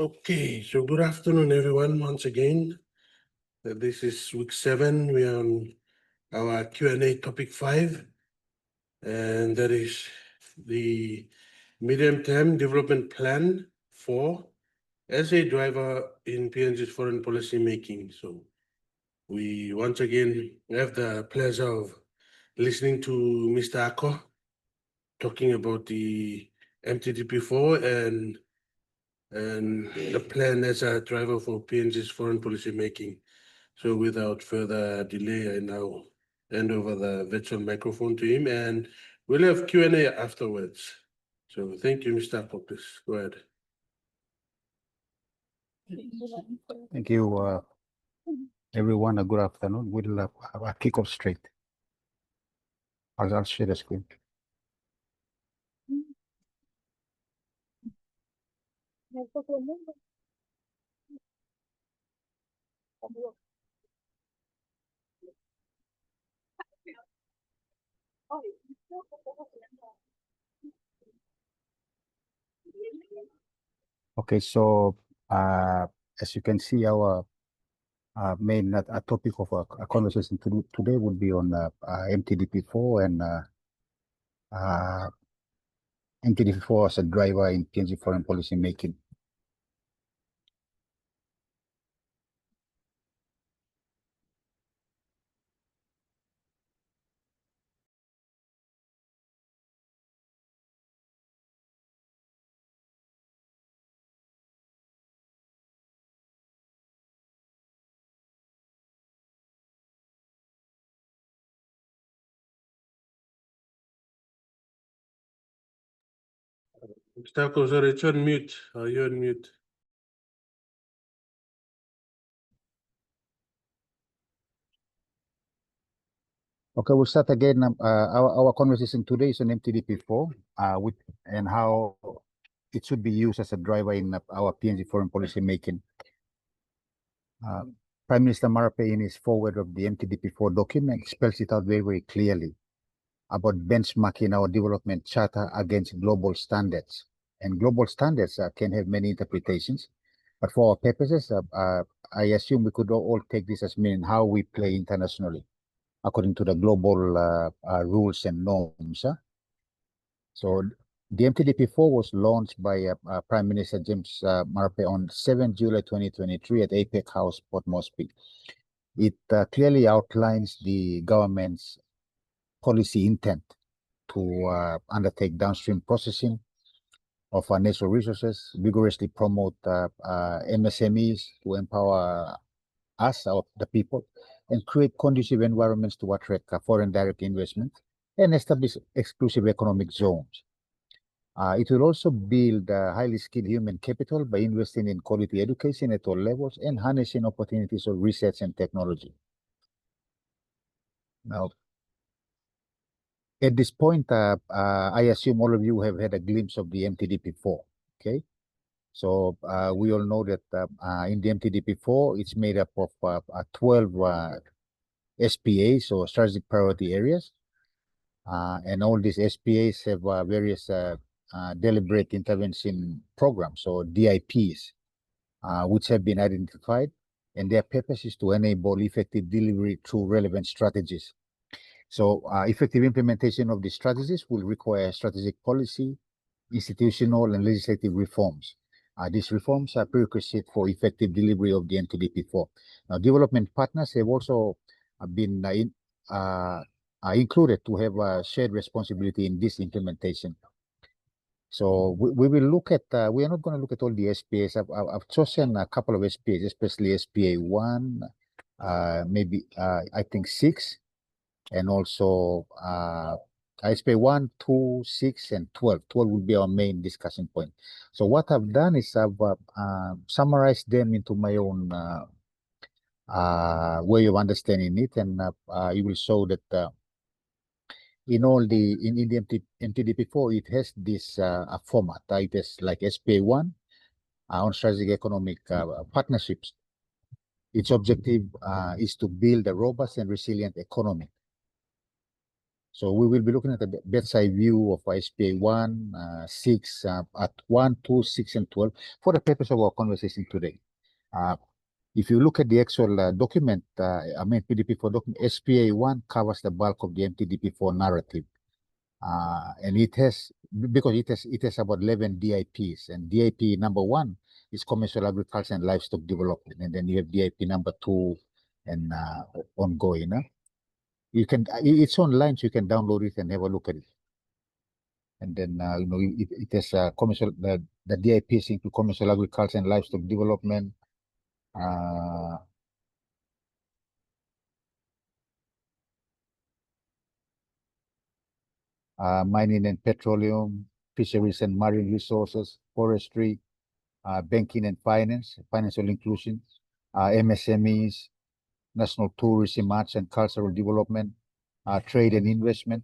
Okay, so good afternoon, everyone. Once again, this is week 7. We are on our Q&A topic 5, and that is the medium-term development plan for as a driver in PNG's foreign policy making. So we once again have the pleasure of listening to Mr. Ako talking about the MTDP4 and the plan as a driver for PNG's foreign policy making. So without further delay, I now hand over the virtual microphone to him, and we'll have Q&A afterwards. So thank you, Mr. Popis. Go ahead. Thank you, everyone. Good afternoon. We'll kick off straight. I'll share the screen. Okay, so as you can see, our main topic of our conversation today would be on MTDP4 and MTDP4 as a driver in PNG foreign policy making. Mr. Ako, sorry, it's on mute. Are you on mute? Okay, we'll start again. Our conversation today is on MTDP4 and how it should be used as a driver in our PNG foreign policy making. Prime Minister Marape, in his foreword of the MTDP4 document, spells it out very, very clearly about benchmarking our development charter against global standards. And global standards can have many interpretations, but for our purposes, I assume we could all take this as meaning how we play internationally according to the global rules and norms. So the MTDP4 was launched by Prime Minister James Marape on 7 July 2023 at APEC House, Port Moresby. It clearly outlines the government's policy intent to undertake downstream processing of our natural resources, vigorously promote MSMEs to empower us, the people, and create conducive environments to attract foreign direct investment and establish exclusive economic zones. It will also build highly skilled human capital by investing in quality education at all levels and harnessing opportunities of research and technology. Now, at this point, I assume all of you have had a glimpse of the MTDP4, okay? So we all know that in the MTDP4, it's made up of 12 SPAs, or strategic priority areas. And all these SPAs have various deliberate intervention programs, or DIPs, which have been identified, and their purpose is to enable effective delivery through relevant strategies. So effective implementation of these strategies will require strategic policy, institutional and legislative reforms. These reforms are prerequisite for effective delivery of the MTDP4. Now, development partners have also been included to have a shared responsibility in this implementation. So we will look at, we are not going to look at all the SPAs. I've chosen a couple of SPAs, especially SPA 1, maybe I think 6, and also SPA 1, 2, 6, and 12. 12 will be our main discussion point. So what I've done is I've summarized them into my own way of understanding it, and it will show that in all the MTDP4, it has this format. It is like SPA 1 on strategic economic partnerships. Its objective is to build a robust and resilient economy. So we will be looking at the bedside view of SPA 1, 6, at 1, 2, 6, and 12 for the purpose of our conversation today. If you look at the actual document, MTDP4 document, SPA 1 covers the bulk of the MTDP4 narrative. And it has, because it has about 11 DIPs, and DIP number 1 is commercial agriculture and livestock development, and then you have DIP number 2 and ongoing. You can, it's online, so you can download it and have a look at it. And then it has commercial, the DIPs include commercial agriculture and livestock development, mining and petroleum, fisheries and marine resources, forestry, banking and finance, financial inclusion, MSMEs, national tourism, arts and cultural development, trade and investment,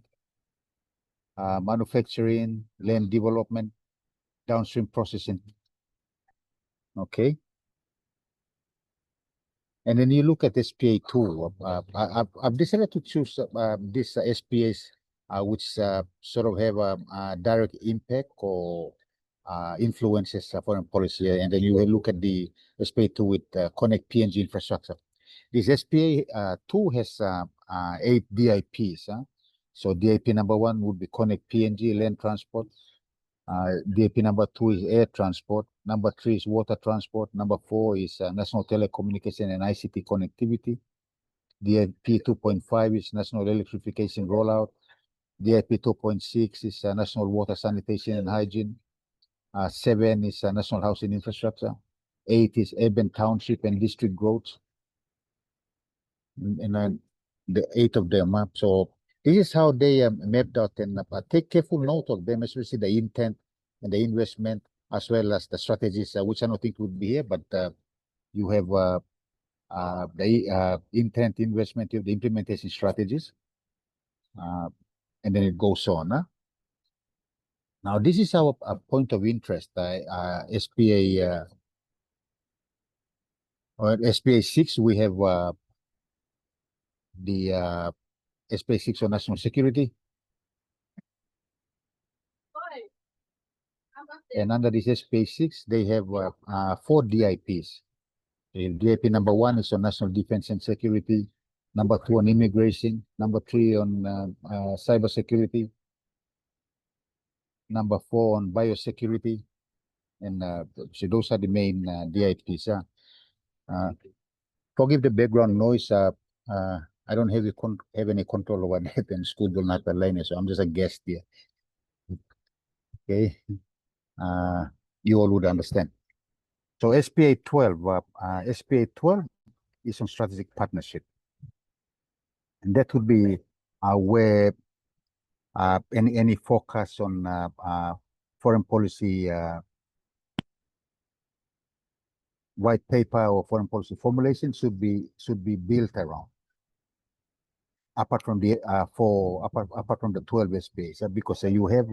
manufacturing, land development, downstream processing. Okay. And then you look at SPA 2. I've decided to choose these SPAs which sort of have a direct impact or influences foreign policy. And then you will look at the SPA 2 with Connect PNG infrastructure. This SPA 2 has 8 DIPs. So DIP number 1 would be Connect PNG, land transport. DIP number 2 is air transport. Number 3 is water transport. Number 4 is national telecommunication and ICT connectivity. DIP 2.5 is national electrification rollout. DIP 2.6 is national water sanitation and hygiene. 7 is national housing infrastructure. 8 is urban township and district growth. And the 8 of them. So this is how they mapped out, and take careful note of them, especially the intent and the investment, as well as the strategies, which I don't think would be here, but you have the intent, investment, you have the implementation strategies, and then it goes on. Now, this is our point of interest. SPA or SPA 6, we have the SPA 6 on national security. And under this SPA 6, they have 4 DIPs. DIP number 1 is on national defense and security. Number 2 on immigration. Number 3 on cybersecurity. Number 4 on biosecurity. And so those are the main DIPs. Forgive the background noise. I don't have any control over that, and school will not align, so I'm just a guest here. Okay. You all would understand. So SPA 12, SPA 12 is on strategic partnership. And that would be where any focus on foreign policy white paper or foreign policy formulation should be built around. Apart from the apart from the 12 SPAs, because you have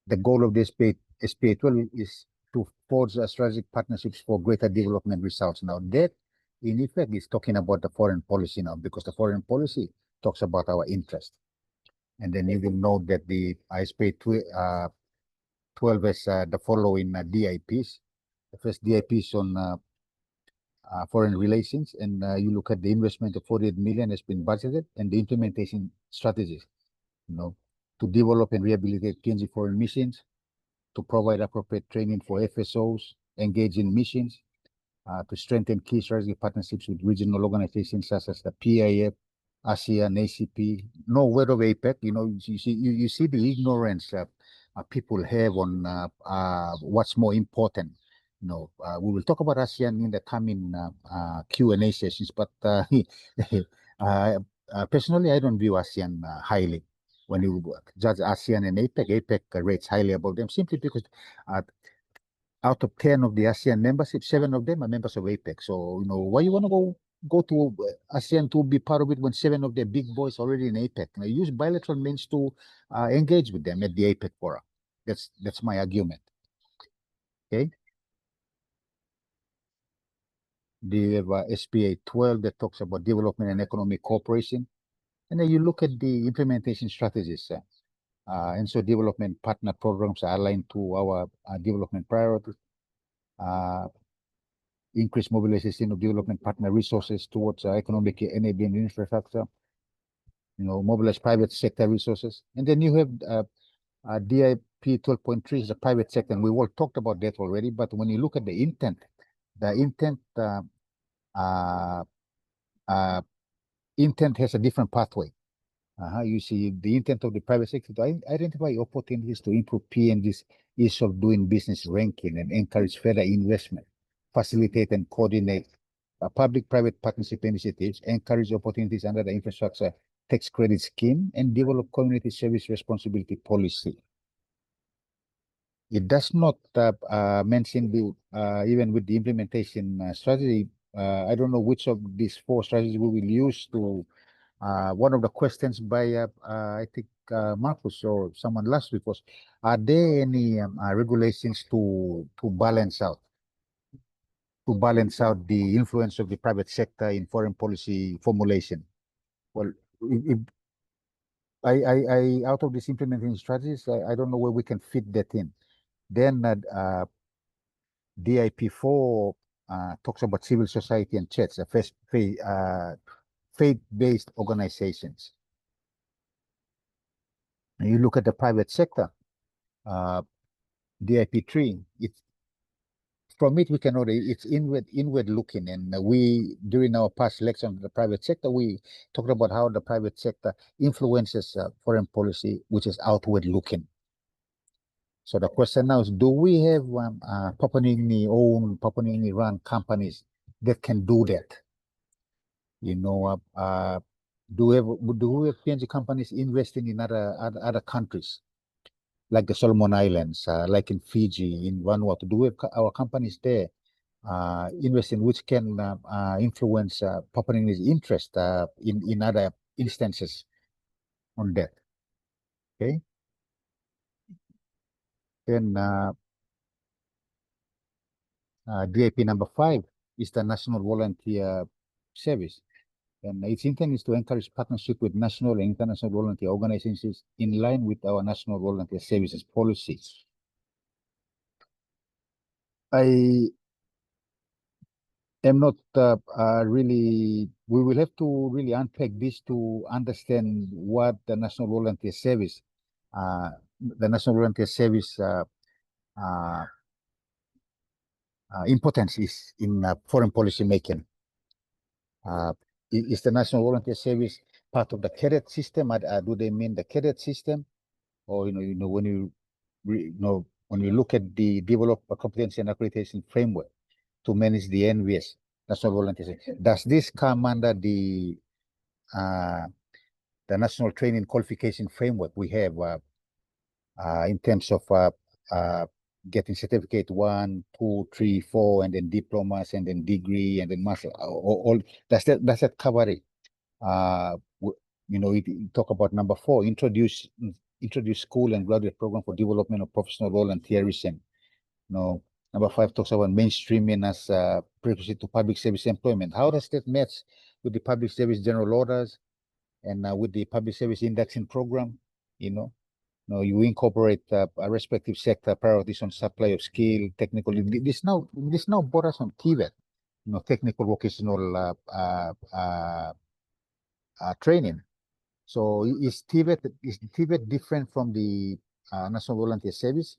the goal of the SPA 12 is to forge strategic partnerships for greater development results. Now that in effect is talking about the foreign policy now, because the foreign policy talks about our interest. And then you will note that the SPA 12 has the following DIPs. The first DIP is on foreign relations, and you look at the investment of 48 million has been budgeted, and the implementation strategies, to develop and rehabilitate PNG foreign missions, to provide appropriate training for FSOs, engage in missions, to strengthen key strategic partnerships with regional organizations such as the PIF, ASEAN, ACP, no word of APEC. You see the ignorance people have on what's more important. We will talk about ASEAN in the coming Q&A sessions, but personally, I don't view ASEAN highly. When you judge ASEAN and APEC rates highly above them, simply because out of 10 of the ASEAN membership, 7 of them are members of APEC. So, why you want to go to ASEAN to be part of it when 7 of the big boys already in APEC? Use bilateral means to engage with them at the APEC forum. That's my argument. Okay. The SPA 12 that talks about development and economic cooperation. And then you look at the implementation strategies. And so development partner programs are aligned to our development priorities. Increase mobilization of development partner resources towards economic enabling infrastructure. Mobilize private sector resources. And then you have DIP 12.3 is the private sector, and we all talked about that already. But when you look at the intent intent has a different pathway. You see the intent of the private sector to identify opportunities to improve PNG's ease of doing business ranking and encourage further investment, facilitate and coordinate public-private partnership initiatives, encourage opportunities under the infrastructure tax credit scheme, and develop community service responsibility policy. It does not mention even with the implementation strategy. I don't know which of these 4 strategies we will use to. One of the questions by I think Marcus or someone last week was, are there any regulations to balance out the influence of the private sector in foreign policy formulation? Well, if I out of these implementing strategies, I don't know where we can fit that in. Then DIP4 talks about civil society and church, faith-based organizations. And you look at the private sector, DIP3, from it we can know that it's inward looking, and we during our past election of the private sector, we talked about how the private sector influences foreign policy, which is outward looking. So the question now is, do we have Papua New Guinea run companies that can do that? Do we have PNG companies investing in other countries, like the Solomon Islands, like in Fiji, in Vanuatu? Do we have our companies there investing, which can influence Papua New Guinea's interest in other instances on that? Okay. Then DIP number 5 is the National Volunteer Service. And its intent is to encourage partnership with national and international volunteer organizations in line with our national volunteer services policies. I am not really, we will have to really unpack this to understand what the National Volunteer Service, importance is in foreign policy making. Is the National Volunteer Service part of the cadet system? Do they mean the cadet system? Or when you look at the develop a competency and accreditation framework to manage the NVS, National Volunteer Service, does this come under the National Training Qualification Framework we have in terms of getting certificate 1, 2, 3, 4, and then diplomas, and then degree, and then master? All does that cover it? We talk about number 4, introduce school and graduate program for development of professional volunteerism. Number 5 talks about mainstreaming as prerequisite to public service employment. How does that match with the public service general orders and with the public service indexing program? You incorporate a respective sector priorities on supply of skill, technical. This now brought us on TVET, technical vocational training. So is TVET different from the National Volunteer Service?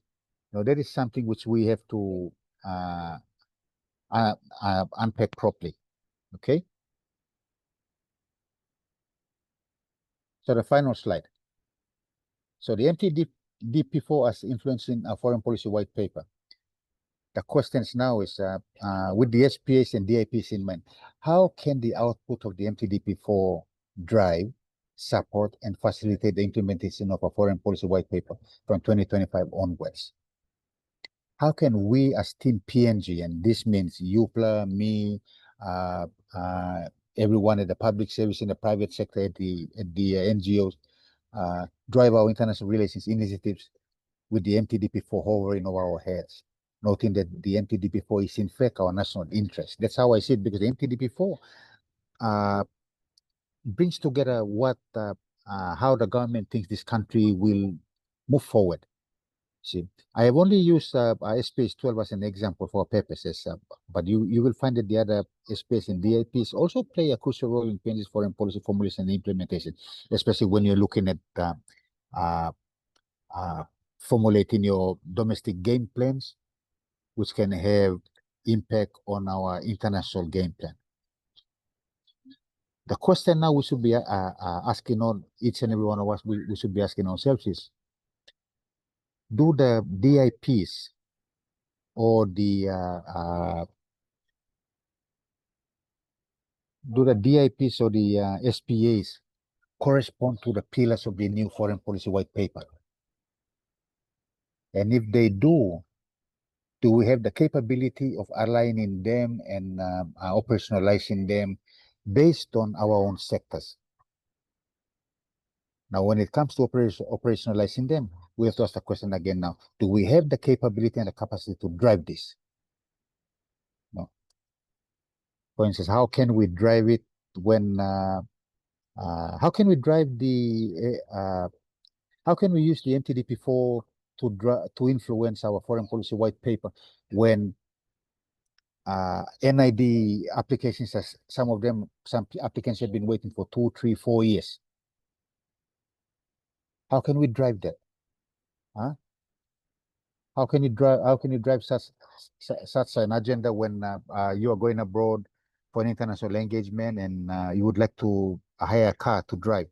That is something which we have to unpack properly. Okay. So the final slide. So the MTDP4 as influencing a foreign policy white paper. The questions now is, with the SPAs and DIPs in mind, how can the output of the MTDP4 drive, support, and facilitate the implementation of a foreign policy white paper from 2025 onwards? How can we as Team PNG, and this means UPLA, me, everyone at the public service in the private sector, at the NGOs, drive our international relations initiatives with the MTDP4 hovering over our heads, noting that the MTDP4 is in fact our national interest. That's how I see it, because the MTDP4 brings together how the government thinks this country will move forward. See, I have only used SPS 12 as an example for purposes, but you will find that the other SPS and DIPs also play a crucial role in PNG's foreign policy formulation and implementation, especially when you're looking at formulating your domestic game plans, which can have impact on our international game plan. The question now we should be asking on each and every one of us, we should be asking ourselves is, do the DIPs or the SPAs correspond to the pillars of the new foreign policy white paper? And if they do we have the capability of aligning them and operationalizing them based on our own sectors? Now, when it comes to operationalizing them, we have to ask the question again now, do we have the capability and the capacity to drive this? No. For instance, how can we drive it when, how can we drive the, how can we use the MTDP4 to influence our foreign policy white paper when NID applications, some applicants have been waiting for 2, 3, 4 years? How can we drive that? Huh? How can you drive such an agenda when you are going abroad for an international engagement and you would like to hire a car to drive,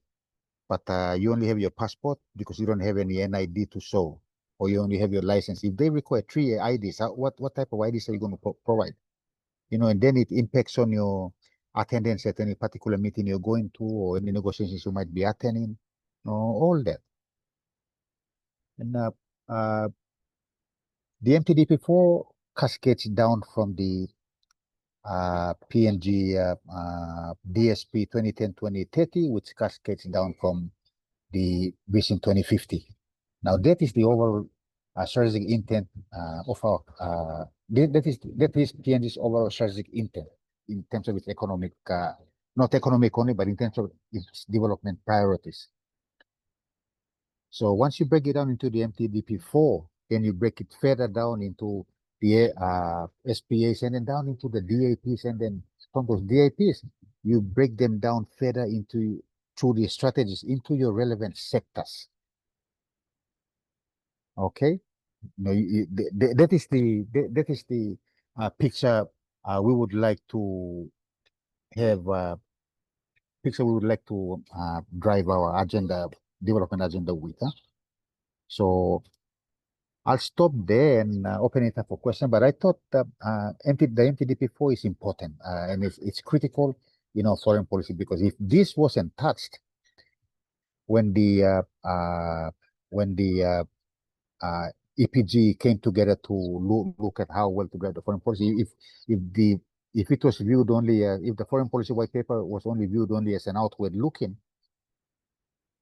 but you only have your passport because you don't have any NID to show, or you only have your license? If they require 3 IDs, what type of IDs are you going to provide? You know, and then it impacts on your attendance at any particular meeting you're going to, or any negotiations you might be attending, all that. And the MTDP4 cascades down from the PNG DSP 2010-2030, which cascades down from the Vision 2050. Now, that is the overall strategic intent of our, that is PNG's overall strategic intent in terms of its economic, not economic only, but in terms of its development priorities. So once you break it down into the MTDP4, then you break it further down into the SPAs and then down into the DAPs, and then from those DAPs, you break them down further through the strategies into your relevant sectors. Okay, no, that is the picture we would like to have. Picture we would like to drive our development agenda with. So I'll stop there and open it up for questions. But I thought the MTDP4 is important and it's critical in our foreign policy, because if this wasn't touched when the EPG came together to look at how well to drive the foreign policy, if it was viewed only, if the foreign policy white paper was only viewed only as an outward looking,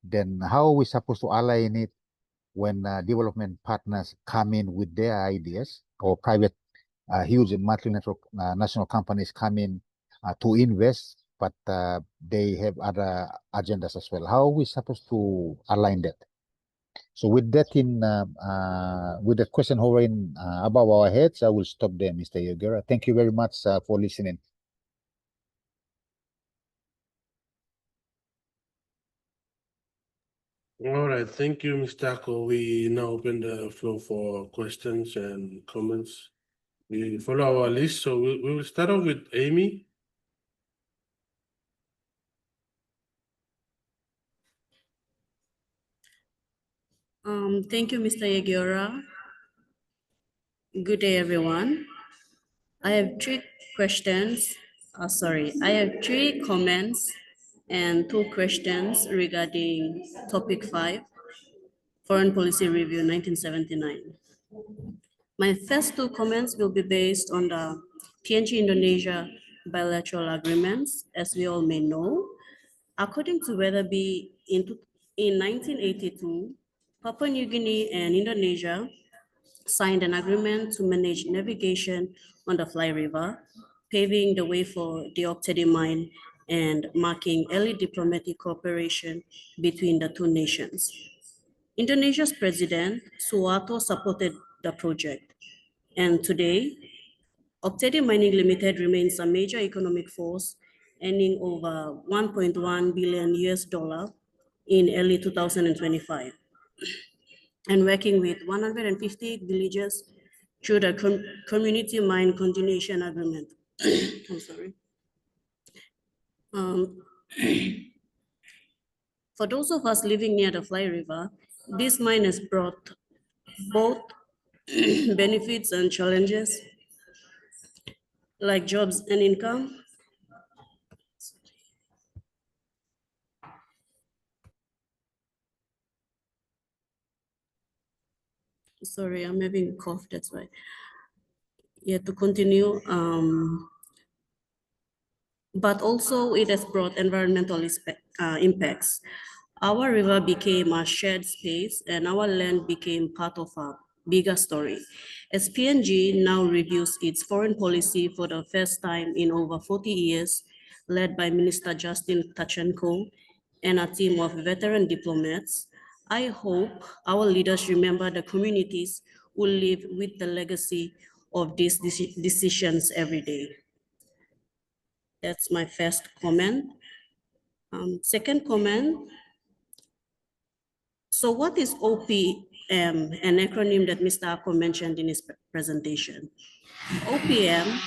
then how are we supposed to align it when development partners come in with their ideas, or private huge multinational companies come in to invest, but they have other agendas as well? How are we supposed to align that? So with that with the question hovering above our heads, I will stop there, Mr. Yogura. Thank you very much for listening. All right, thank you, Mr. Ako. We now open the floor for questions and comments. We follow our list, so we will start off with Amy. Thank you, Mr. Yagura. Good day, everyone. I have 3 questions. I have 3 comments and 2 questions regarding topic 5, Foreign Policy Review 1979. My first 2 comments will be based on the PNG Indonesia bilateral agreements. As we all may know, according to Weatherby, in 1982, Papua New Guinea and Indonesia signed an agreement to manage navigation on the Fly River, paving the way for the Octedi mine and marking early diplomatic cooperation between the two nations. Indonesia's president, Suharto, supported the project, and today, Octedi Mining Limited remains a major economic force, earning over 1.1 billion US dollar in early 2025, and working with 158 villages through the community mine continuation agreement. I'm sorry. For those of us living near the Fly River, this mine has brought both benefits and challenges, like jobs and income. Sorry, I'm having a cough, that's why. Yeah, to continue, but also it has brought environmental impacts. Our river became a shared space and our land became part of a bigger story. As PNG now reviews its foreign policy for the first time in over 40 years, led by Minister Justin Tachenko and a team of veteran diplomats, I hope our leaders remember the communities who live with the legacy of these decisions every day. That's my first comment. Second comment. So what is OPM, an acronym that Mr. Ako mentioned in his presentation? OPM,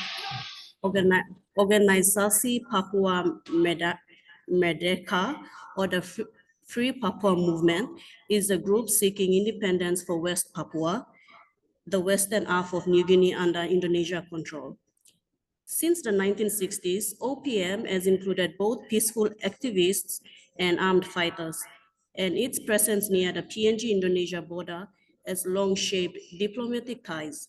Organisasi Papua Merdeka, or the Free Papua Movement, is a group seeking independence for West Papua, the western half of New Guinea under Indonesia control. Since the 1960s, OPM has included both peaceful activists and armed fighters, and its presence near the PNG-Indonesia border has long shaped diplomatic ties.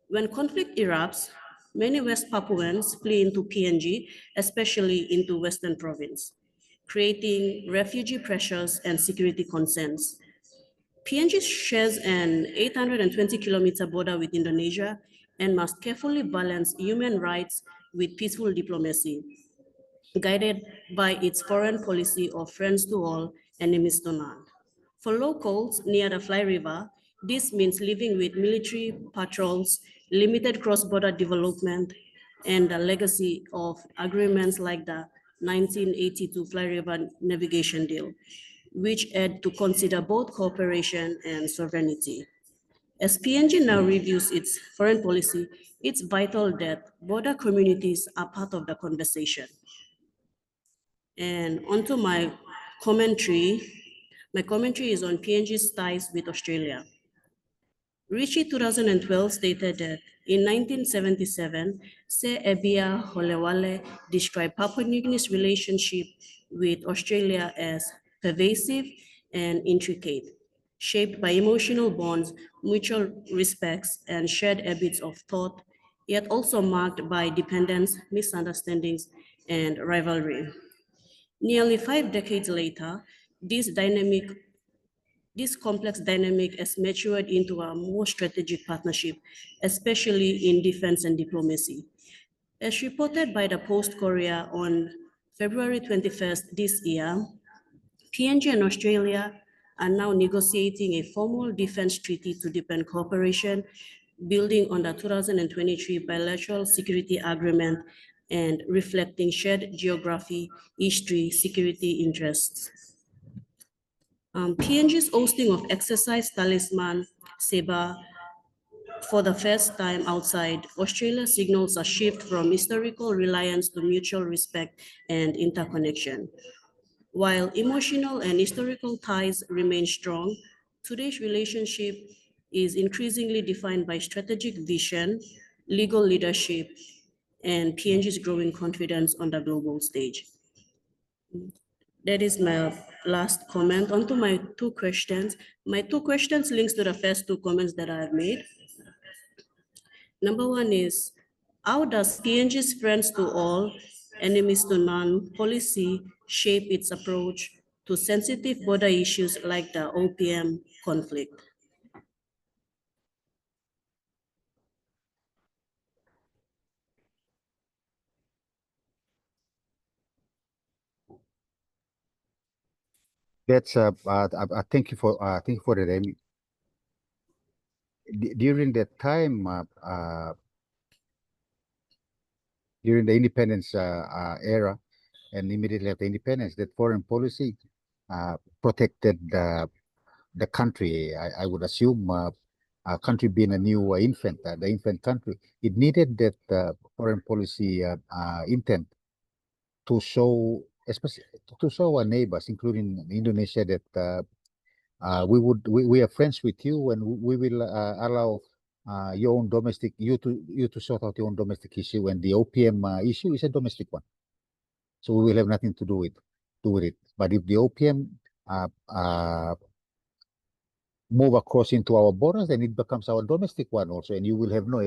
When conflict erupts, many West Papuans flee into PNG, especially into Western Province, creating refugee pressures and security concerns. PNG shares an 820-kilometer border with Indonesia and must carefully balance human rights with peaceful diplomacy, guided by its foreign policy of friends to all, enemies to none. For locals near the Fly River, this means living with military patrols, limited cross-border development, and the legacy of agreements like the 1982 Fly River Navigation Deal, which had to consider both cooperation and sovereignty. As PNG now reviews its foreign policy, it's vital that border communities are part of the conversation. And onto my commentary. My commentary is on PNG's ties with Australia. Ritchie 2012 stated that in 1977, Se Ebia Holewale described Papua New Guinea's relationship with Australia as pervasive and intricate, shaped by emotional bonds, mutual respects, and shared habits of thought, yet also marked by dependence, misunderstandings, and rivalry. Nearly 5 decades later, this complex dynamic has matured into a more strategic partnership, especially in defense and diplomacy. As reported by the Post-Korea on February 21st this year, PNG and Australia are now negotiating a formal defense treaty to deepen cooperation, building on the 2023 bilateral security agreement and reflecting shared geography, history, security interests. PNG's hosting of Exercise Talisman Seba for the first time outside Australia signals a shift from historical reliance to mutual respect and interconnection. While emotional and historical ties remain strong, today's relationship is increasingly defined by strategic vision, legal leadership, and PNG's growing confidence on the global stage. That is my last comment. On to my 2 questions. My 2 questions links to the first 2 comments that I have made. Number 1 is, how does PNG's friends to all, enemies to none policy shape its approach to sensitive border issues like the OPM conflict? That's thank you for that. During that time, during the independence era, and immediately after independence, that foreign policy protected the country. I would assume a country being a new infant, the infant country, it needed that foreign policy intent to show, especially to show our neighbors, including Indonesia, that we are friends with you, and we will allow your own domestic you to sort out your own domestic issue, and the OPM issue is a domestic one, so we will have nothing to do with it. But if the OPM move across into our borders, then it becomes our domestic one also, and you will have we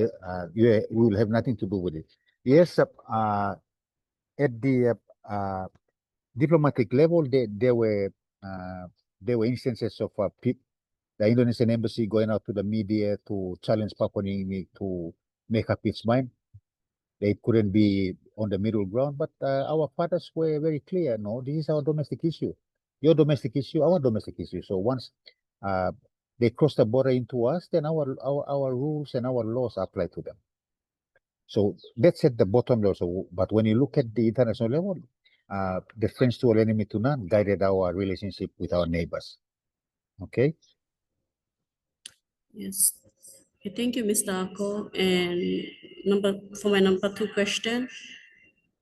will have nothing to do with it. Yes, at the diplomatic level, there were instances of the Indonesian embassy going out to the media to challenge Papua New Guinea to make up its mind. They couldn't be on the middle ground, but our fathers were very clear. No, this is our domestic issue. Your domestic issue, our domestic issue. So once they cross the border into us, then our rules and our laws apply to them. So that's at the bottom level. So, but when you look at the international level, the friends to all, enemy to none guided our relationship with our neighbors. Okay. Yes. Okay, thank you, Mr. Ako. And for my number 2 question,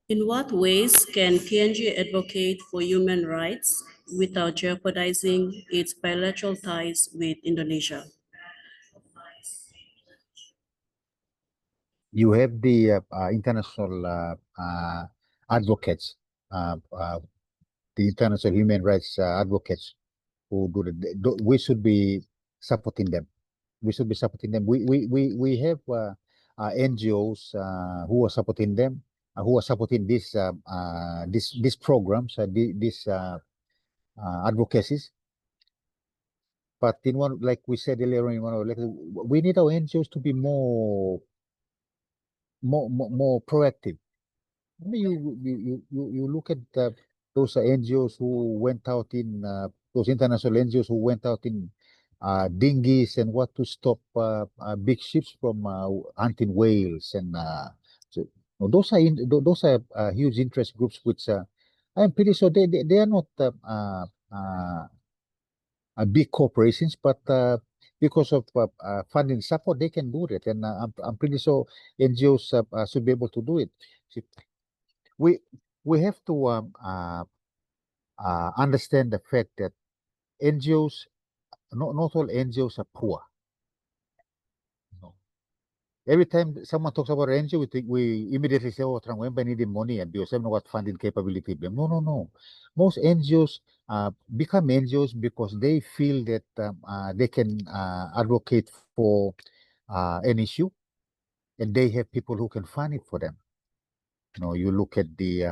in what ways can PNG advocate for human rights without jeopardizing its bilateral ties with Indonesia? You have the international advocates, the international human rights advocates who do we should be supporting them. We should be supporting them. We have NGOs who are supporting them, who are supporting these programs, these advocacies. But in one, like we said earlier in one of the lectures, we need our NGOs to be more proactive. I mean, you look at those NGOs who went out in those international NGOs who went out in dinghies and what to stop big ships from hunting whales, and so those are huge interest groups which I'm pretty sure they are not big corporations, but because of funding support, they can do it, and I'm pretty sure NGOs should be able to do it. See, we have to understand the fact that NGOs, not all NGOs are poor. No. Every time someone talks about NGO, we immediately say, "Oh, Trangwemba needed money and because they have what funding capability." No. Most NGOs become NGOs because they feel that they can advocate for an issue, and they have people who can fund it for them. You look at the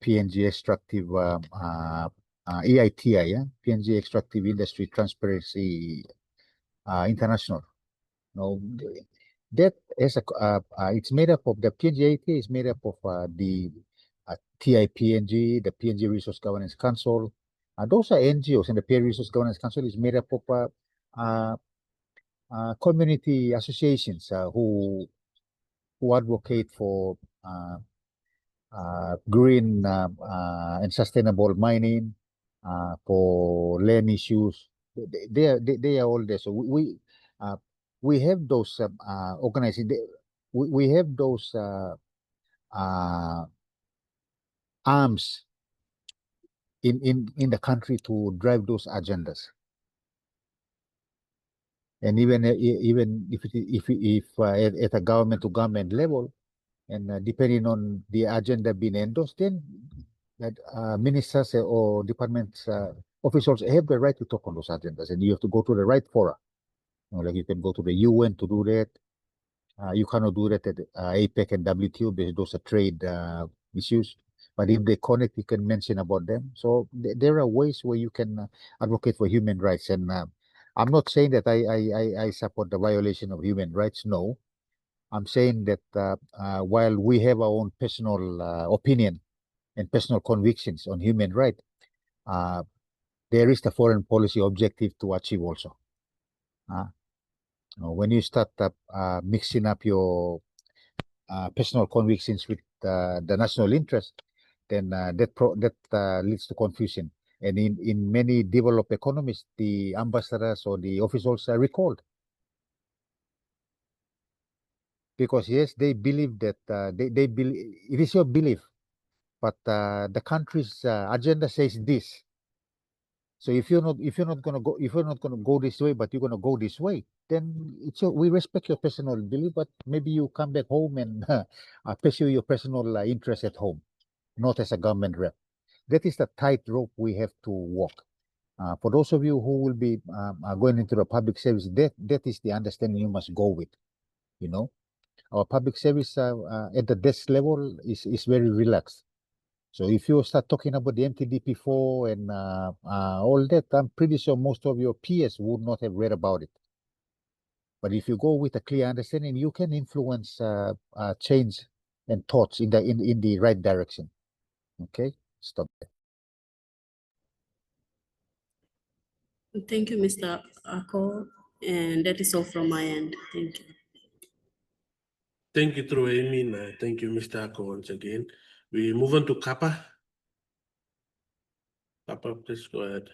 PNG Extractive EITI, PNG Extractive Industry Transparency International. That is it's made up of the PNG EITI is made up of the TIPNG, the PNG Resource Governance Council. Those are NGOs, and the PNG Resource Governance Council is made up of community associations who advocate for green and sustainable mining, for land issues. They are all there. So we have those organizing. We have those arms in the country to drive those agendas. And even if at a government to government level, and depending on the agenda being endorsed, then that ministers or departments officials have the right to talk on those agendas, and you have to go to the right fora. Like you can go to the UN to do that. You cannot do that at APEC and WTO because those are trade issues. But if they connect, you can mention about them. So there are ways where you can advocate for human rights. And I'm not saying that I support the violation of human rights. No, I'm saying that while we have our own personal opinion and personal convictions on human rights, there is the foreign policy objective to achieve also. When you start mixing up your personal convictions with the national interest, then that leads to confusion. And in many developed economies, the ambassadors or the officials are recalled because yes, they believe that they believe it is your belief, but the country's agenda says this. So if you're not gonna go this way, but you're gonna go this way, then we respect your personal belief, but maybe you come back home and pursue your personal interest at home, not as a government rep. That is the tightrope we have to walk. For those of you who will be going into the public service, that is the understanding you must go with. You know, our public service at the desk level is very relaxed. So if you start talking about the MTDP4 and all that, I'm pretty sure most of your peers would not have read about it. But if you go with a clear understanding, you can influence change and thoughts in the right direction. Okay, stop there. Thank you, Mr. Ako, and that is all from my end. Thank you. Thank you, True Amin. Thank you, Mr. Ako, once again. We move on to Kappa. Kappa, please go ahead.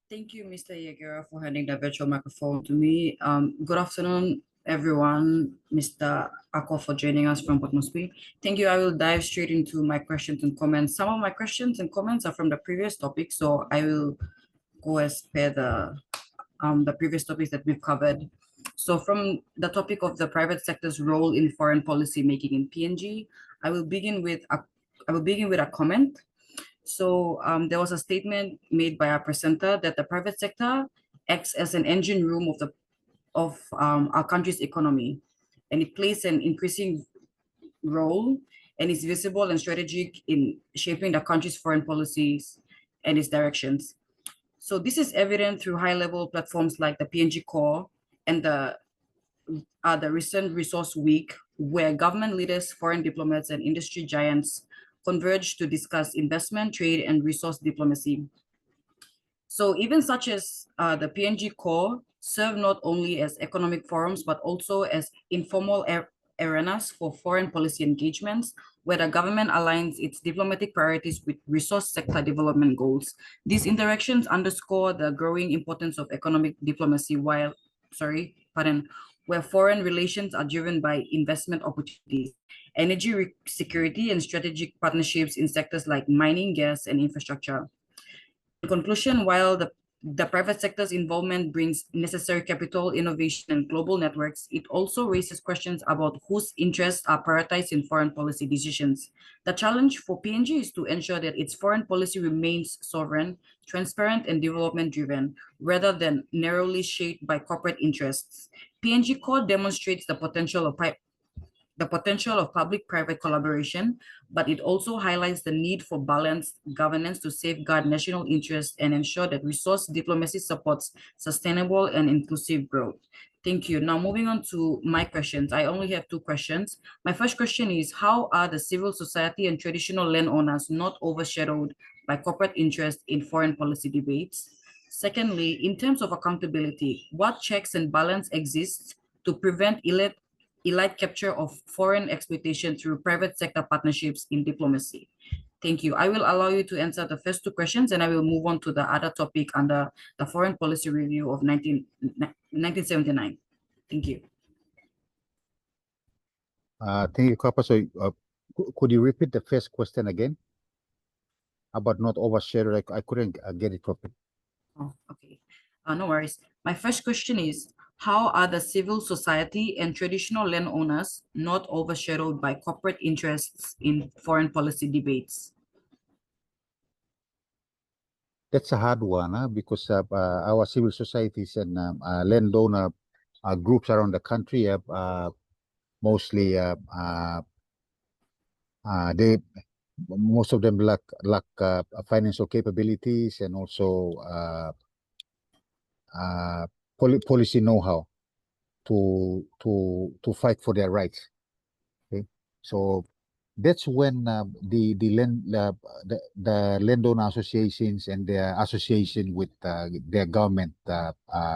Thank you, Mr. Yagura, for handing the virtual microphone to me. Good afternoon, everyone. Mr. Ako for joining us from Port Moresby. Thank you. I will dive straight into my questions and comments. Some of my questions and comments are from the previous topic, so I will go as per the previous topics that we've covered. So from the topic of the private sector's role in foreign policy making in PNG, I will begin with a comment. So there was a statement made by our presenter that the private sector acts as an engine room of our country's economy, and it plays an increasing role and is visible and strategic in shaping the country's foreign policies and its directions. So this is evident through high-level platforms like the PNG Core and the recent Resource Week, where government leaders, foreign diplomats, and industry giants converge to discuss investment, trade, and resource diplomacy. So events such as the PNG Core serve not only as economic forums, but also as informal arenas for foreign policy engagements, where the government aligns its diplomatic priorities with resource sector development goals. These interactions underscore the growing importance of economic diplomacy where foreign relations are driven by investment opportunities, energy security, and strategic partnerships in sectors like mining, gas, and infrastructure. In conclusion, while the private sector's involvement brings necessary capital, innovation, and global networks, it also raises questions about whose interests are prioritized in foreign policy decisions. The challenge for PNG is to ensure that its foreign policy remains sovereign, transparent, and development-driven, rather than narrowly shaped by corporate interests. PNG Core demonstrates the potential of public-private collaboration, but it also highlights the need for balanced governance to safeguard national interests and ensure that resource diplomacy supports sustainable and inclusive growth. Thank you. Now moving on to my questions. I only have two questions. My first question is, how are the civil society and traditional landowners not overshadowed by corporate interest in foreign policy debates? Secondly, in terms of accountability, what checks and balance exist to prevent elite capture of foreign exploitation through private sector partnerships in diplomacy? Thank you. I will allow you to answer the first two questions, and I will move on to the other topic under the Foreign Policy Review of 1979. Thank you. Thank you, Kappa. So could you repeat the first question again about not overshare? I couldn't get it properly. Oh, okay. No worries. My first question is, how are the civil society and traditional landowners not overshadowed by corporate interests in foreign policy debates? That's a hard one, because our civil societies and landowner groups around the country have mostly most of them lack financial capabilities and also policy know-how to fight for their rights. Okay, so that's when the landowner associations and their association with their government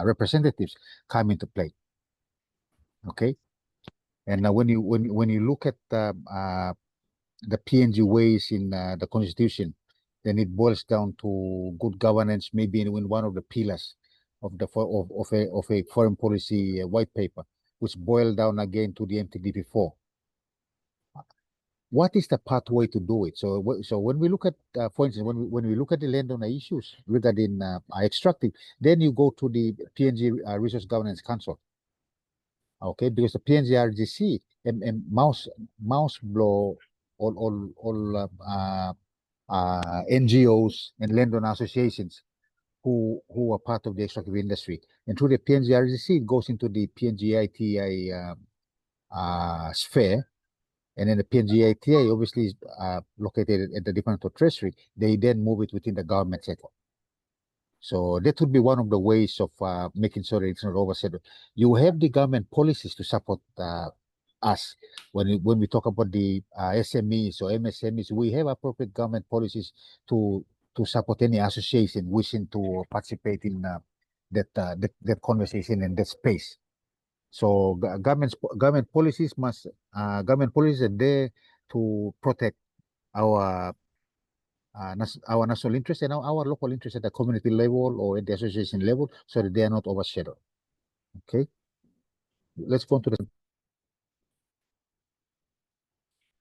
representatives come into play. Okay, and when you look at the PNG ways in the constitution, then it boils down to good governance, maybe in one of the pillars of a foreign policy white paper, which boiled down again to the MTDP4. What is the pathway to do it? So when we look at, for instance, when we look at the landowner issues regarding extractive, then you go to the PNG Resource Governance Council. Okay, because the PNG RGC and mouse blow all NGOs and landowner associations who are part of the extractive industry, and through the PNG RGC it goes into the PNG sphere. And then the PNGITI obviously is located at the Department of Treasury. They then move it within the government sector. So that would be one of the ways of making sure that it's not overshadowed. You have the government policies to support us. When we talk about the SMEs or MSMEs, we have appropriate government policies to support any association wishing to participate in that conversation and that space. So government policies are there to protect our national interests and our local interests at the community level or at the association level, so that they are not overshadowed. Okay, let's go on to the.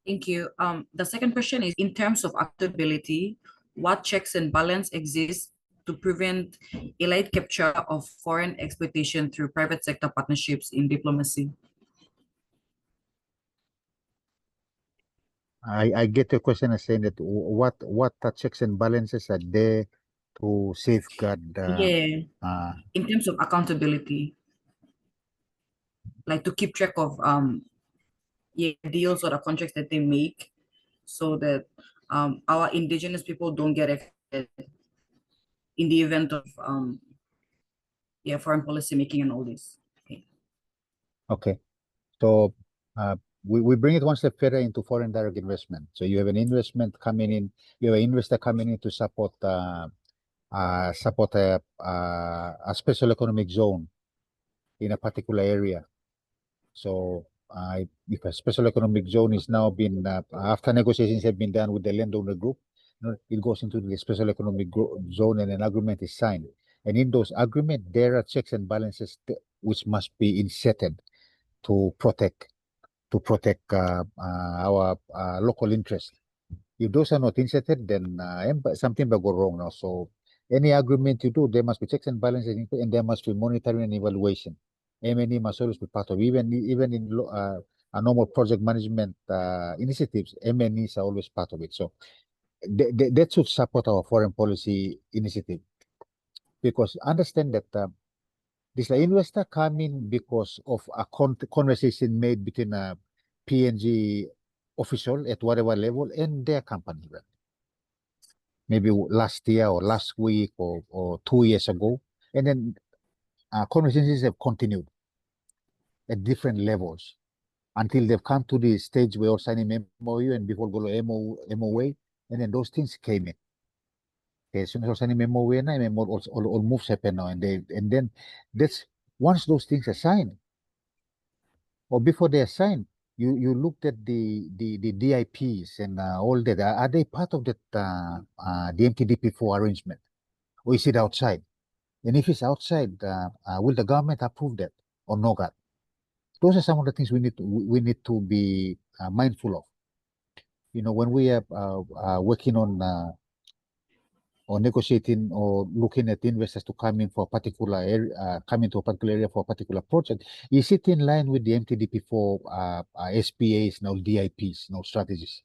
Thank you. The second question is, in terms of accountability, what checks and balance exist to prevent illicit capture of foreign exploitation through private sector partnerships in diplomacy? I get your question as saying that what checks and balances are there to safeguard in terms of accountability, like to keep track of deals or the contracts that they make, so that our indigenous people don't get affected in the event of foreign policy making and all this. Okay, so we bring it one step further into foreign direct investment. So you have an investment coming in, you have an investor coming in to support a special economic zone in a particular area. So if a special economic zone is now been after negotiations have been done with the landowner group, it goes into the special economic zone and an agreement is signed. And in those agreements, there are checks and balances which must be inserted to protect our local interest. If those are not inserted, then something will go wrong now. So any agreement you do, there must be checks and balances, and there must be monitoring and evaluation. M&E must always be part of, even in a normal project management initiatives, M&Es are always part of it. So that should support our foreign policy initiative, because understand that this investor come in because of a conversation made between a PNG official at whatever level and their company. Maybe last year or last week or 2 years ago. And then conversations have continued at different levels until they've come to the stage where we're signing MOU and before go to MOA, and then those things came in. Okay, as soon as we're signing MOA and MOA, all moves happen now, and then that's once those things are signed, or before they are signed, you looked at the DIPs and all that. Are they part of that the MTDP4 arrangement, or is it outside? And if it's outside, will the government approve that or not? Those are some of the things we need to be mindful of. You know, when we are working on negotiating or looking at investors to come in for a particular area, come into a particular area for a particular project, is it in line with the MTDP4 SPAs, now DIPs, now strategies?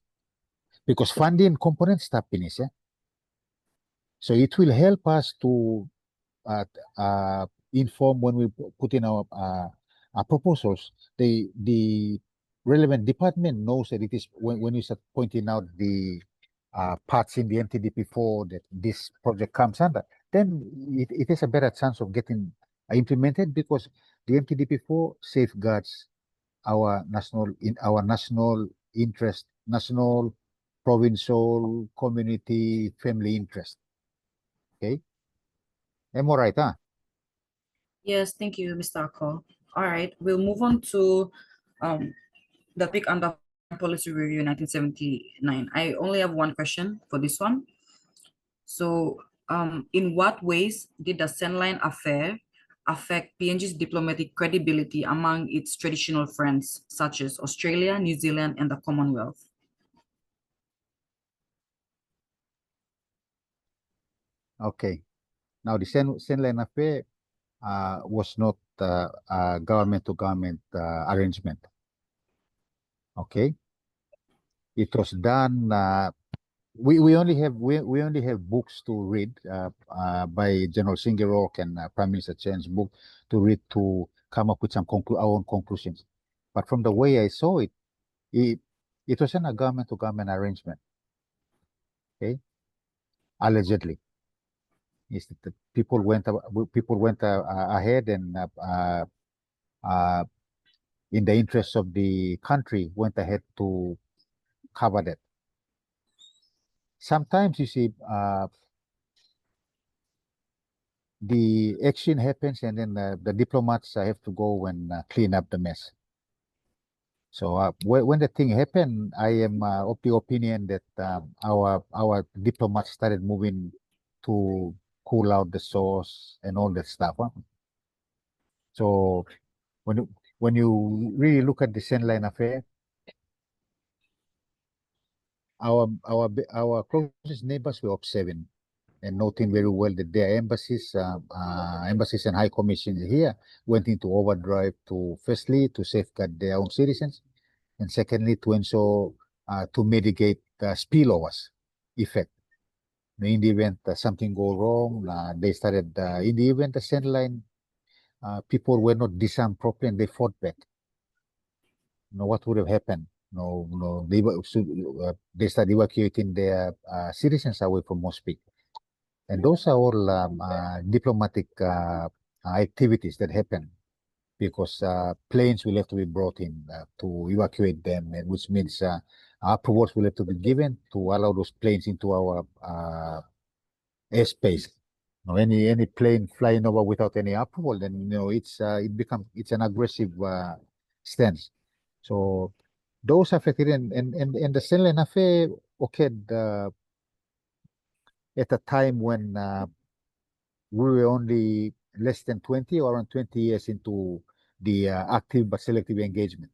Because funding components tap in, yeah? So it will help us to inform when we put in our proposals. The relevant department knows that it is when you start pointing out the parts in the MTDP4 that this project comes under, then it has a better chance of getting implemented, because the MTDP4 safeguards our national interest, national, provincial, community, family interest. Okay? Am I right, huh? Yes, thank you, Mr. Ako. All right, we'll move on to the topic under Policy Review 1979. I only have one question for this one. So, in what ways did the Sandline affair affect PNG's diplomatic credibility among its traditional friends, such as Australia, New Zealand, and the Commonwealth? Okay. Now, the Sandline affair was not a government-to-government arrangement. Okay. It was done. We only have books to read by General Singerok and Prime Minister Chen's book to read to come up with our own conclusions. But from the way I saw it, it wasn't a government-to-government arrangement. Okay, allegedly, is that the people went ahead and in the interest of the country went ahead to cover that. Sometimes you see the action happens and then the diplomats have to go and clean up the mess. So when the thing happened, I am of the opinion that our diplomats started moving to cool out the sauce and all that stuff. Huh? So when you really look at the Sandline affair, our closest neighbors were observing and noting very well that their embassies and high commissions here went into overdrive to firstly to safeguard their own citizens, and secondly to ensure to mitigate spillovers effect. In the event something go wrong, they started in the event the Sandline people were not disarmed properly and they fought back. What would have happened? They started evacuating their citizens away from Mosby. And those are all diplomatic activities that happen because planes will have to be brought in to evacuate them, and which means approvals will have to be given to allow those planes into our airspace. Any plane flying over without any approval, then it's an aggressive stance. So those affected and the Sandline affair occurred at a time when we were only less than 20 or around 20 years into the active but selective engagement.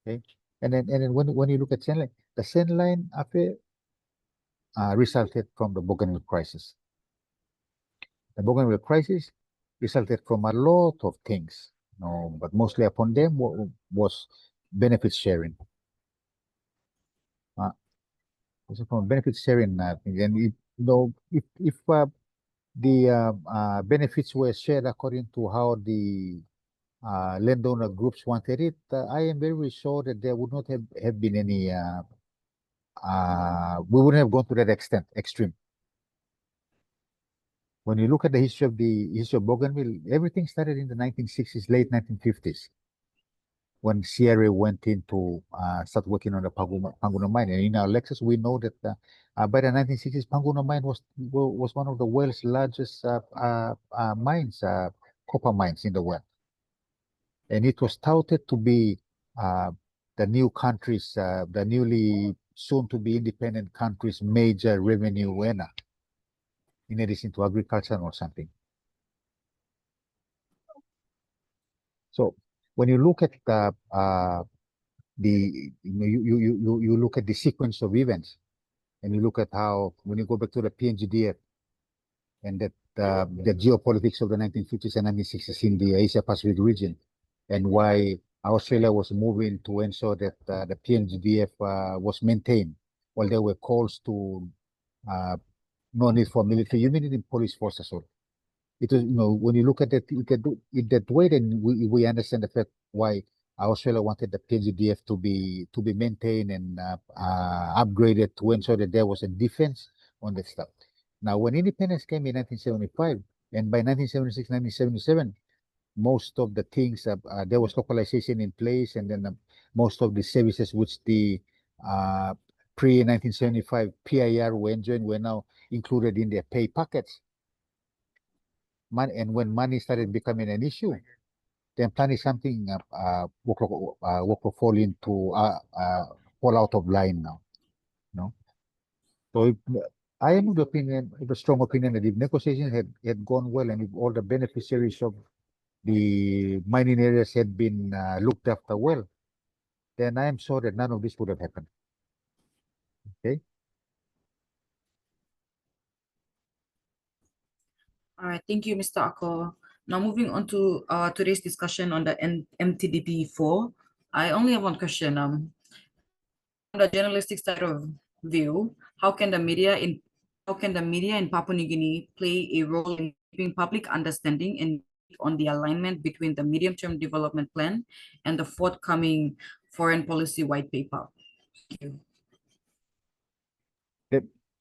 Okay, and then when you look at Sandline, the Sandline affair resulted from the Bougainville crisis. The Bougainville crisis resulted from a lot of things, but mostly upon them was benefit sharing. Also from benefit sharing, and if the benefits were shared according to how the landowner groups wanted it, I am very sure that there would not have been any. We wouldn't have gone to that extreme. When you look at the history of Bougainville, everything started in the 1960s, late 1950s, when Sierra went in to start working on the Panguna mine. And in our lectures, we know that by the 1960s, Panguna mine was one of the world's largest mines, copper mines in the world. And it was touted to be the new countries, the newly soon to be independent countries' major revenue earner, in addition to agriculture or something. So when you look at you look at the sequence of events, and you look at how when you go back to the PNGDF and that the geopolitics of the 1950s and 1960s in the Asia Pacific region, and why Australia was moving to ensure that the PNGDF was maintained, while there were calls to no need for military, you need police force as well. It was, when you look at it, you can do it that way, then we understand the fact why Australia wanted the PNGDF to be maintained and upgraded to ensure that there was a defense on that stuff. Now, when independence came in 1975, and by 1976, 1977, most of the things, there was localization in place, and then most of the services which the pre-1975 PIR were enjoying were now included in their pay packets. And when money started becoming an issue, then planning something will fall into fall out of line now. No, so I am of the opinion, of the strong opinion, that if negotiations had gone well, and if all the beneficiaries of the mining areas had been looked after well, then I am sure that none of this would have happened. Okay. All right, thank you, Mr. Ako. Now moving on to today's discussion on the MTDP4. I only have one question. From the journalistic side of view, how can the media in Papua New Guinea play a role in keeping public understanding and on the alignment between the medium-term development plan and the forthcoming foreign policy white paper? Thank you.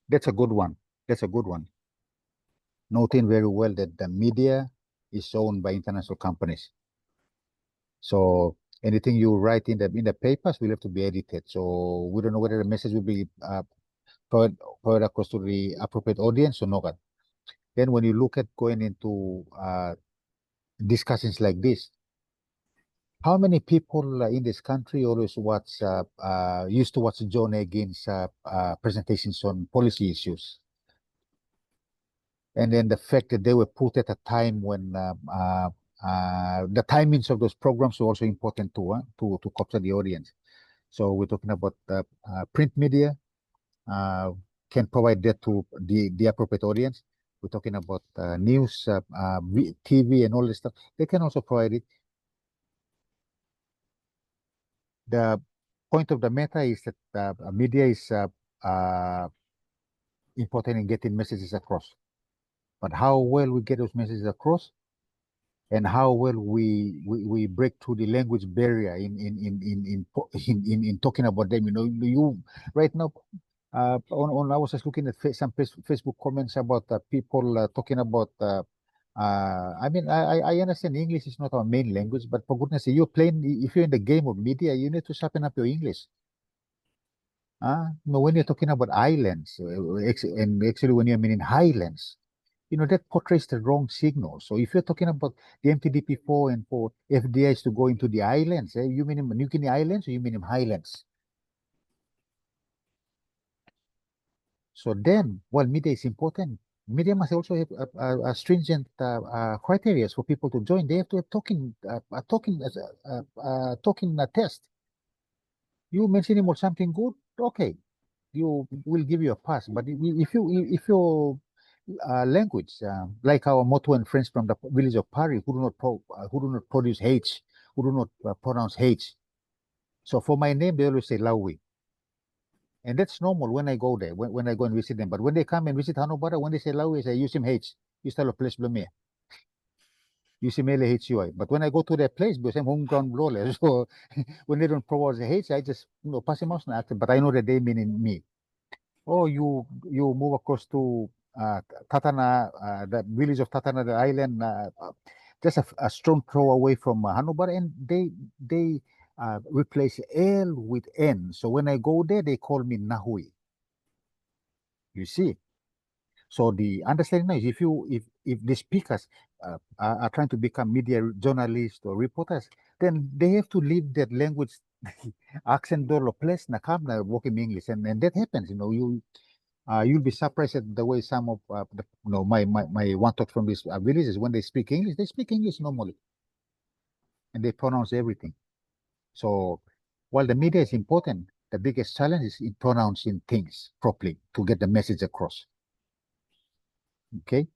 That's a good one. That's a good one. Noting very well that the media is owned by international companies. So anything you write in the papers will have to be edited. So we don't know whether the message will be provided across to the appropriate audience or not. Then when you look at going into discussions like this, how many people in this country always used to watch John Egan's presentations on policy issues? And then the fact that they were put at a time when the timings of those programs were also important to capture the audience. So we're talking about print media can provide that to the appropriate audience. We're talking about news, TV, and all this stuff. They can also provide it. The point of the matter is that media is important in getting messages across. But how well we get those messages across, and how well we break through the language barrier in talking about them. You right now on I was just looking at some Facebook comments about people talking about. I mean, I understand English is not our main language, but for goodness sake, if you're in the game of media, you need to sharpen up your English. When you're talking about islands, and actually when you're meaning highlands, that portrays the wrong signal. So if you're talking about the MTDP4 and for FDIs to go into the islands, you mean New Guinea Islands or you mean highlands? So then, while media is important, media must also have a stringent criteria for people to join. They have to have talking test. You mention him or something good, okay, you will give you a pass. But if you language, like our Motu and friends from the village of Pari, who do not produce H, who do not pronounce H. So for my name, they always say Lawi. And that's normal when I go there, when I go and visit them. But when they come and visit Hanobara, when they say Lawi, I say, use him H. You start a place Blumia. You see Mele HUI. But when I go to their place, because I'm home ground roller, so when they don't pronounce the H, I just pass him out. But I know that they mean in me. Oh, you move across to Tatana, the village of Tatana, the island, just a stone throw away from Hanover, and they replace L with N. So when I go there, they call me Nahui. You see. So the understanding now is if the speakers are trying to become media journalists or reporters, then they have to leave that language accent or place na come na working English, and that happens. You'll be surprised at the way some of my one thought from these villages, when they speak English normally, and they pronounce everything. So while the media is important, the biggest challenge is in pronouncing things properly to get the message across. Okay.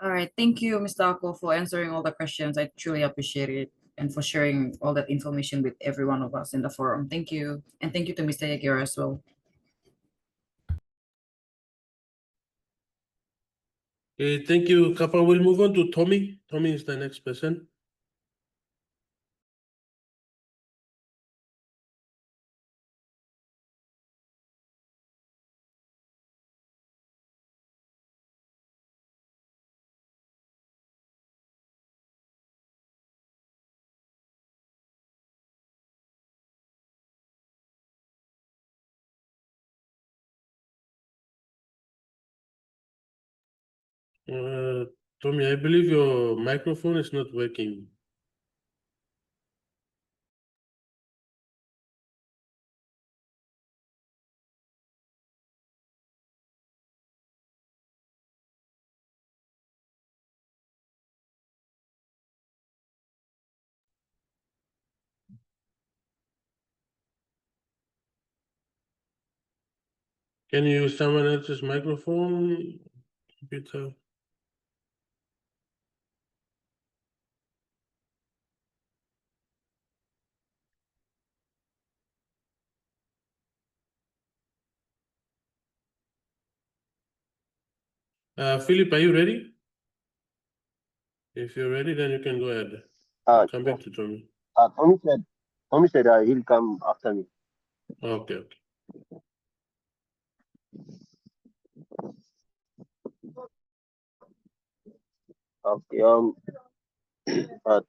All right, thank you, Mr. Ako, for answering all the questions. I truly appreciate it, and for sharing all that information with every one of us in the forum. Thank you. And thank you to Mr. Yagira as well. Okay, thank you, Kappa. We'll move on to Tommy. Tommy is the next person. Tommy, I believe your microphone is not working. Can you use someone else's microphone, computer? Philip, are you ready? If you're ready, then you can go ahead. Come back to Tommy. Tommy said he'll come after me. Okay. Okay.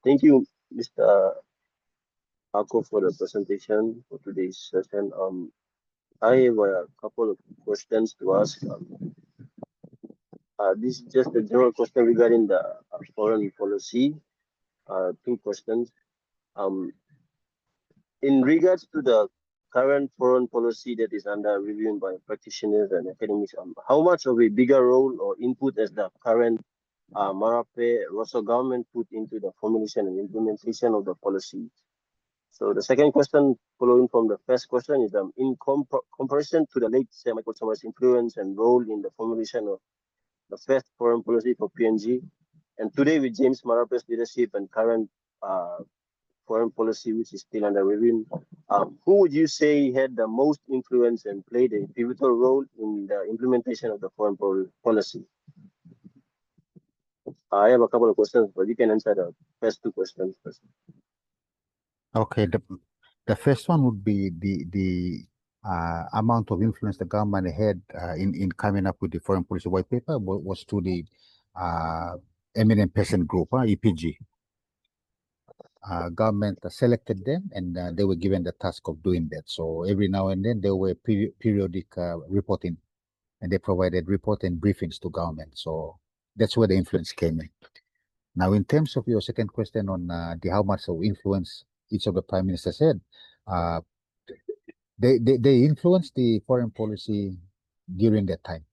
Thank you, Mr. Ako, for the presentation for today's session. I have a couple of questions to ask. This is just a general question regarding the foreign policy. Two questions. Um, in regards to the current foreign policy that is under review by practitioners and academics, how much of a bigger role or input has the current Marape Rosso government put into the formulation and implementation of the policy? So the second question, following from the first question, is in comparison to the late Michael Summers' influence and role in the formulation of the first foreign policy for PNG, and today with James Marape's leadership and current foreign policy, which is still under review, who would you say had the most influence and played a pivotal role in the implementation of the foreign policy? I have a couple of questions, but you can answer the first two questions first. Okay, the first one would be the amount of influence the government had in coming up with the foreign policy white paper was to the eminent person group, EPG. Government selected them and they were given the task of doing that. So every now and then there were periodic reporting, and they provided report and briefings to government. So that's where the influence came in. Now, in terms of your second question on the how much of influence each of the prime ministers had, they influenced the foreign policy during that time.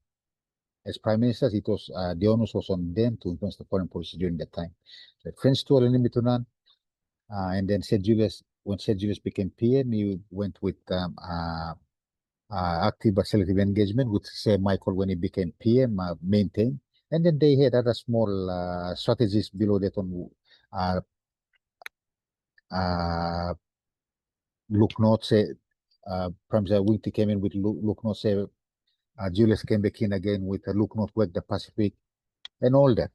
As prime ministers, it was the onus was on them to influence the foreign policy during that time. So French to Mitunan, and then when St. Julius became PM, he went with active but selective engagement, with Sir Michael when he became PM, maintained. And then they had other small strategies below that on look not say Prime Minister Winty came in with look not say Julius came back in again with look not work the Pacific and all that.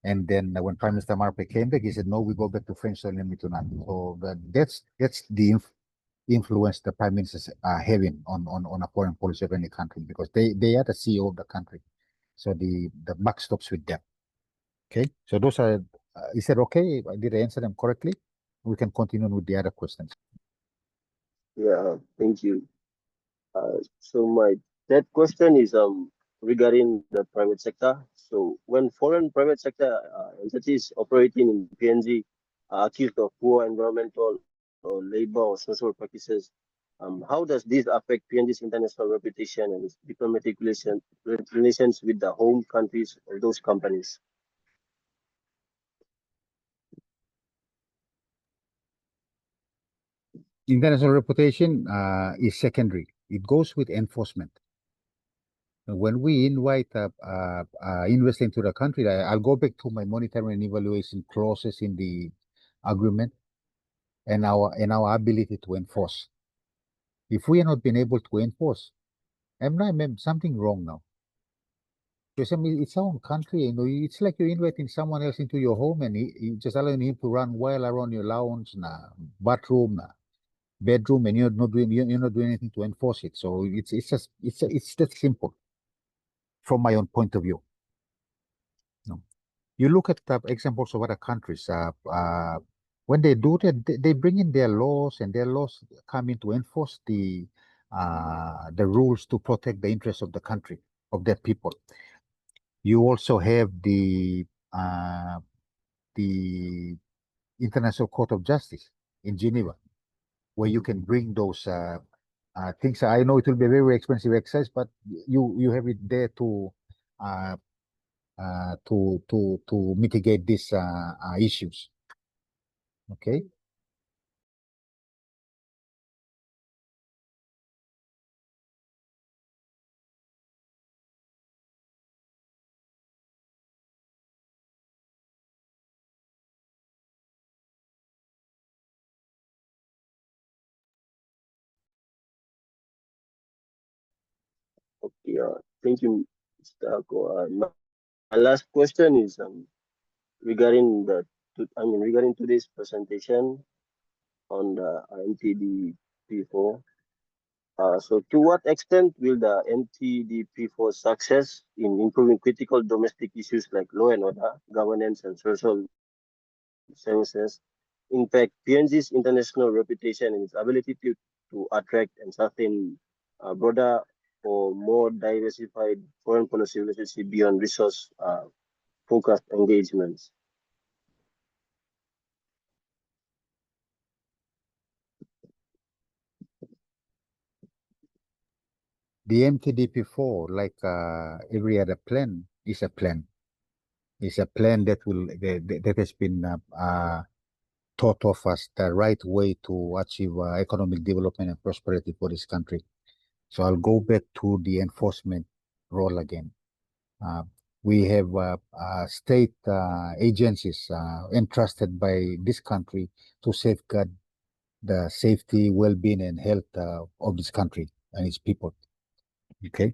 And then when Prime Minister Marpe came back, he said, no, we go back to French soil and Mitunan. So that's the influence the prime ministers are having on a foreign policy of any country, because they are the CEO of the country. So the buck stops with them. Okay, so those are, is that okay? Did I answer them correctly? We can continue with the other questions. Yeah, thank you. So my third question is regarding the private sector. So when foreign private sector entities operating in PNG are accused of poor environmental or labor or social practices, how does this affect PNG's international reputation and its diplomatic relations with the home countries of those companies? International reputation is secondary. It goes with enforcement. When we invite investors into the country, I'll go back to my monitoring and evaluation clauses in the agreement and our ability to enforce. If we are not being able to enforce, I'm something wrong now. Because I mean, it's our own country, it's like you're inviting someone else into your home and you just allowing him to run wild around your lounge, bathroom, bedroom, and you're not doing anything to enforce it. So it's that simple from my own point of view. No. You look at examples of other countries. When they do that, they bring in their laws, and their laws come in to enforce the rules to protect the interests of the country, of their people. You also have the International Court of Justice in Geneva, where you can bring those things. I know it will be a very expensive exercise, but you have it there to mitigate these issues. Okay. Okay, thank you, Mr. Ako. My last question is regarding regarding today's presentation on the MTDP4. So to what extent will the MTDP4 success in improving critical domestic issues like law and order, governance, and social services impact PNG's international reputation and its ability to attract and sustain broader or more diversified foreign policy relationship beyond resource focused engagements? The MTDP4, like every other plan, is a plan. It's a plan that has been thought of as the right way to achieve economic development and prosperity for this country. So I'll go back to the enforcement role again. We have state agencies entrusted by this country to safeguard the safety, well-being, and health of this country and its people. Okay.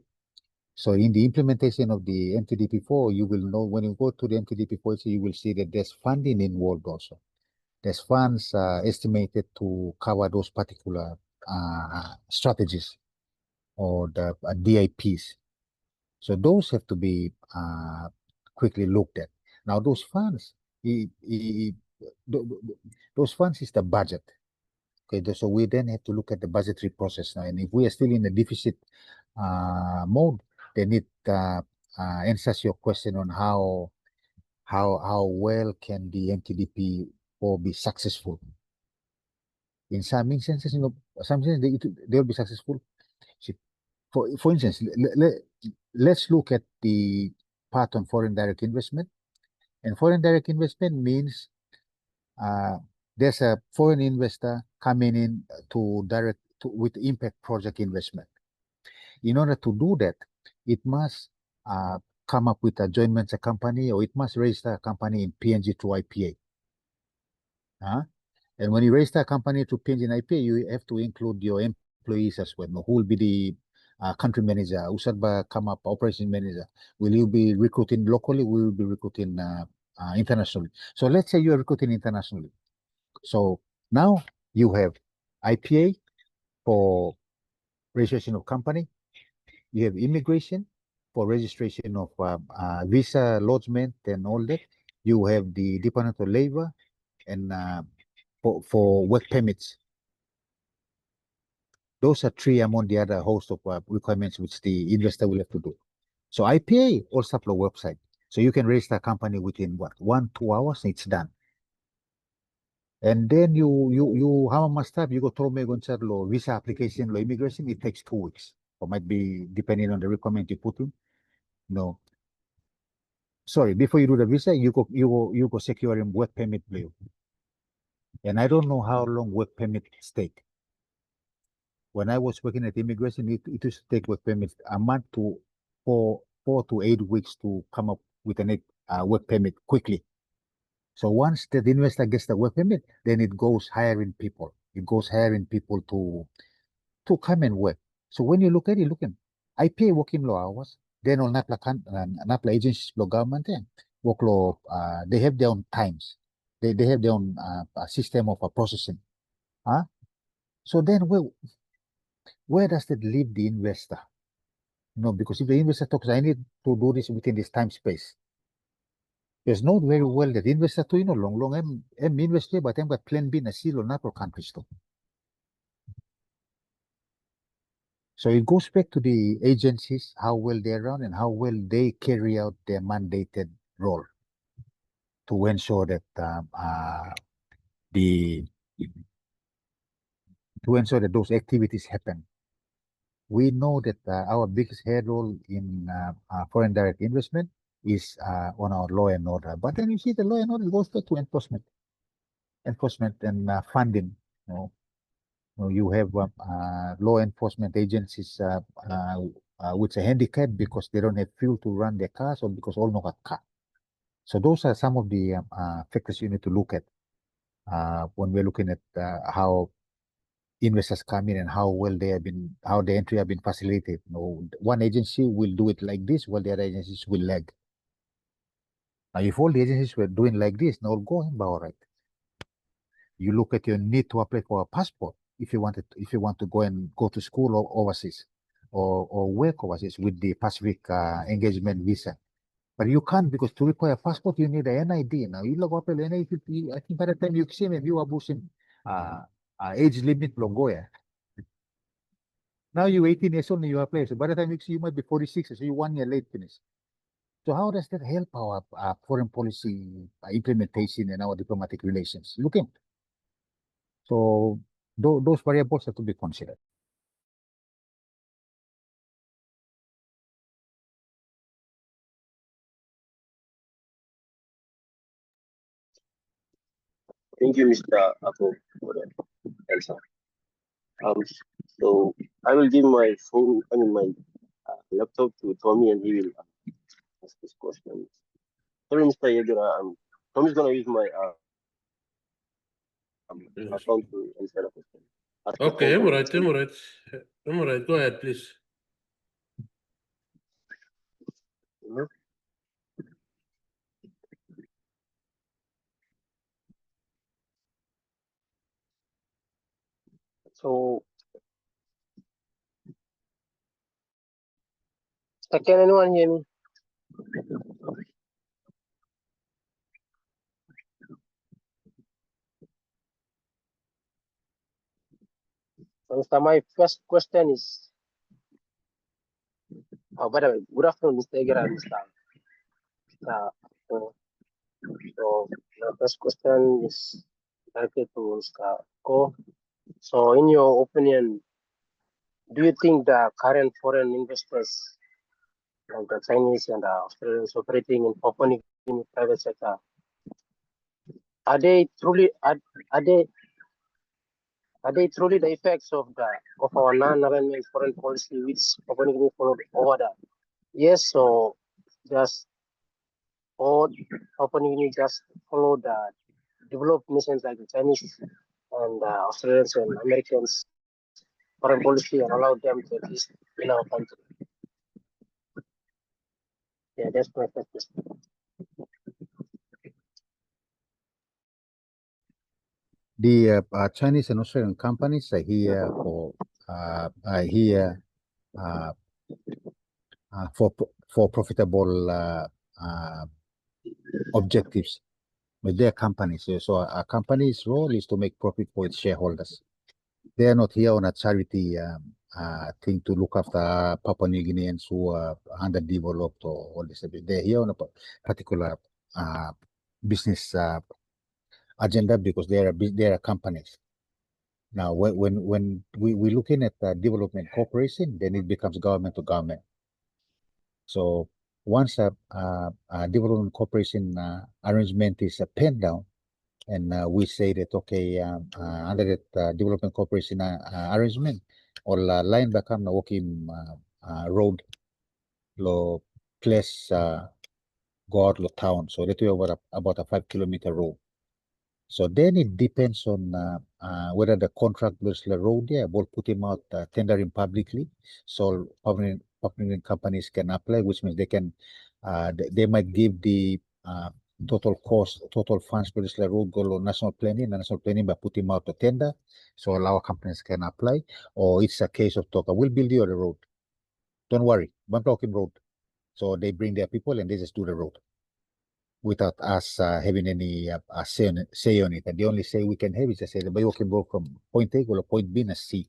So in the implementation of the MTDP4, you will know when you go to the MTDP4, so you will see that there's funding involved also. There's funds estimated to cover those particular strategies or the DIPs. So those have to be quickly looked at. Now those funds, those funds is the budget. Okay, so we then have to look at the budgetary process now. And if we are still in a deficit mode, then it answers your question on how well can the MTDP4 be successful. In some instances, they'll be successful. For instance, let's look at the part on foreign direct investment. And foreign direct investment means there's a foreign investor coming in with impact project investment. In order to do that, it must come up with a joint venture company, or it must register a company in PNG through IPA. And when you register a company to PNG and IPA, you have to include your employees as well. Who will be the country manager? Usad come up operation manager? Will you be recruiting locally? Will you be recruiting internationally? So let's say you are recruiting internationally. So now you have IPA for registration of company. You have immigration for registration of visa lodgement and all that. You have the Department of Labor and for work permits. Those are three among the other host of requirements which the investor will have to do. So IPA also have a website. So you can register a company within 1-2 hours, and it's done. And then how much time you go through Gonzalo visa application, immigration, it takes 2 weeks. Or might be depending on the requirement you put in. No. Sorry, before you do the visa, you go secure a work permit bill. And I don't know how long work permit take. When I was working at immigration, it used to take work permit a month to 4 to 8 weeks to come up with a work permit quickly. So once the investor gets the work permit, then it goes hiring people. It goes hiring people to come and work. So when you look at it, IPA working law hours, then on NAPLA agencies, government, work law, they have their own times. They have their own system of processing. So then where does that leave the investor? No, because if the investor talks, I need to do this within this time space. There's not very well that investor to long invest but got plan B na silo na pro countries to. So it goes back to the agencies, how well they run and how well they carry out their mandated role to ensure that the to ensure that those activities happen. We know that our biggest head role in foreign direct investment is on our law and order. But then you see the law and order goes back to enforcement and funding. You have law enforcement agencies which are handicapped because they don't have fuel to run their cars or because all no got car. So those are some of the factors you need to look at when we're looking at how investors come in and how well how the entry have been facilitated. One agency will do it like this, while the other agencies will lag. Now, if all the agencies were doing like this, now go and all right. You look at your need to apply for a passport if you want to go to school or overseas or work overseas with the Pacific engagement visa. But you can't because to require a passport, you need an NID. Now, you look up an NID, I think by the time you see me, you are boosting age limit Longoya. Now you're 18 years old and you apply. So by the time you see, you might be 46, so you're 1 year late finish. So how does that help our foreign policy implementation and our diplomatic relations? Looking. So those variables have to be considered. Thank you, Mr. Ako, for the answer. So I will give my phone, my laptop to Tommy, and he will ask this question. Sorry, Mr. Yegura, Tommy's gonna use my account to answer the question. Okay, I'm all right. Go ahead, please. Mhm. So, can anyone hear me? So, my first question is, by the way, good afternoon, Mr. Yegura and Mr. So, the first question is directed to Mr. Ko. So, in your opinion, do you think the current foreign investors, like the Chinese and the Australians operating in Papua New Guinea private sector, are they truly the effects of our non-alignment foreign policy, which Papua New Guinea followed over that? Yes, so just or Papua New Guinea just follow the developed nations like the Chinese and Australians and Americans foreign policy and allow them to exist in our country. Yeah, that's my first question. The Chinese and Australian companies are here for profitable objectives with their companies. So a company's role is to make profit for its shareholders. They are not here on a charity thing to look after Papua New Guineans who are underdeveloped or all this. They're here on a particular business agenda because they are companies. Now, when we're looking at development cooperation, then it becomes government to government. So once a development cooperation arrangement is penned down, and we say that okay, under that development cooperation arrangement, or line bakam na walking road lo place go out lo town. So that we over about a 5-kilometer road. So then it depends on whether the contractors the road there will put him out tendering publicly. So public companies can apply, which means they can they might give the total cost, total funds for this road go on national planning by putting out to tender. So our companies can apply, or it's a case of talk, we'll build you the road. Don't worry, one talking road. So they bring their people and they just do the road without us having any say on it. And the only say we can have is to say the Bayo can go from point A to point B and C.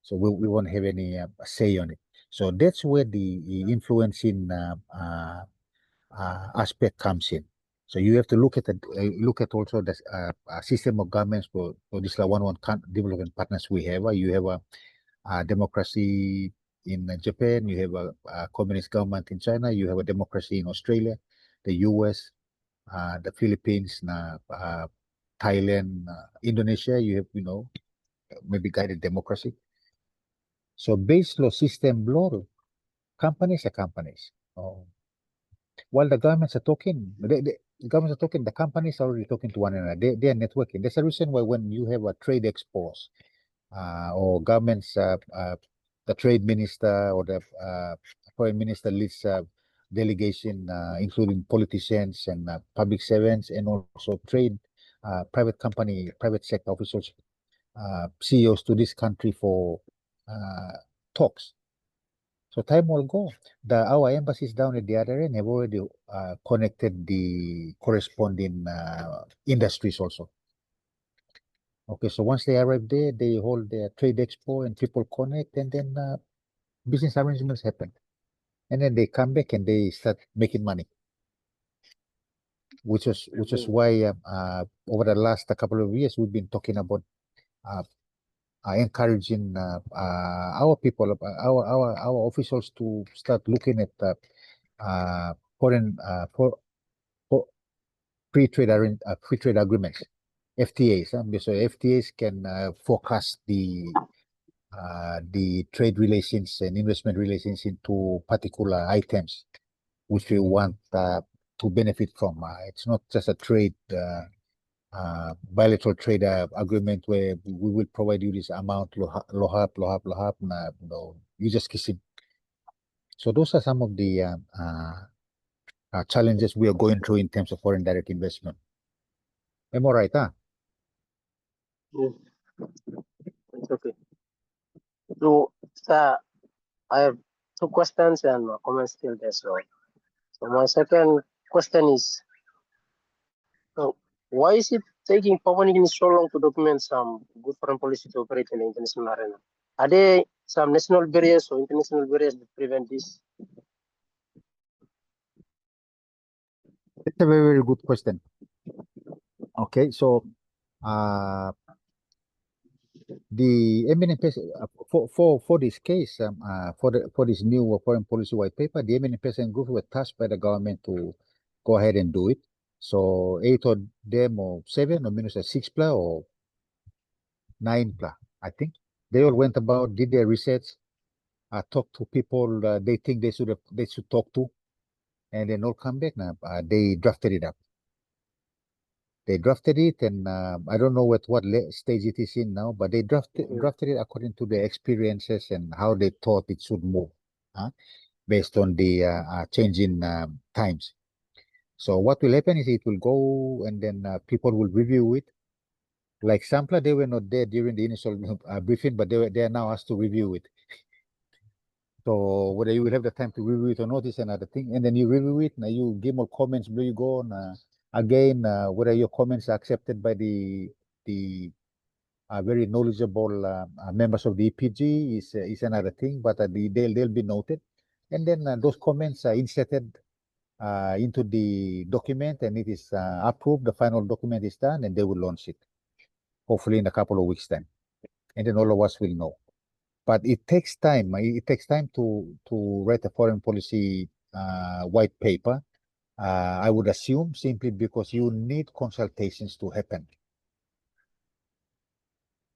So we won't have any say on it. So that's where the influencing aspect comes in. So you have to look at also the system of governments for this like one development partners we have. You have a democracy in Japan, you have a communist government in China, you have a democracy in Australia, the US, the Philippines, Thailand, Indonesia. You have maybe guided democracy. So base law, system law, companies are companies. While the governments are talking, the governments are talking, the companies are already talking to one another. They are networking. There's a reason why when you have a trade expos or governments, the trade minister or the foreign minister leads delegation, including politicians and public servants, and also trade, private company, private sector officials, CEOs to this country for talks. So time will go. Our embassies down at the other end have already connected the corresponding industries also. Okay, so once they arrive there, they hold their trade expo and people connect, and then business arrangements happen. And then they come back and they start making money. Which is why over the last couple of years we've been talking about encouraging our people, our officials to start looking at foreign for free trade agreements, FTAs. So FTAs can forecast the trade relations and investment relations into particular items which we want to benefit from. It's not just a trade bilateral trade agreement where we will provide you this amount, lohap, you just kiss it. So those are some of the challenges we are going through in terms of foreign direct investment. Am I right? Yes, it's okay. So, sir, I have two questions and comments still there. So my second question is, so why is it taking Papua New Guinea so long to document some good foreign policy to operate in the international arena? Are there some national barriers or international barriers that prevent this? That's a very, very good question. Okay, so the eminent person for this case, for this new foreign policy white paper, the eminent person group were tasked by the government to go ahead and do it. So 8 of them, or 7, or minus 6 or 9 I think. They all went about, did their research, talked to people they think they should talk to, and then all come back now. They drafted it up. They drafted it, and I don't know what stage it is in now, but they drafted it according to their experiences and how they thought it should move, based on the changing times. So what will happen is it will go, and then people will review it. Like Sampler, they were not there during the initial briefing, but they are now asked to review it. So whether you will have the time to review it or not is another thing. And then you review it, now you give more comments, but you go on again, whether your comments are accepted by the very knowledgeable members of the EPG is another thing, but they'll be noted. And then those comments are inserted into the document, and it is approved. The final document is done, and they will launch it, hopefully in a couple of weeks' time. And then all of us will know. But it takes time. It takes time to write a foreign policy white paper. I would assume simply because you need consultations to happen.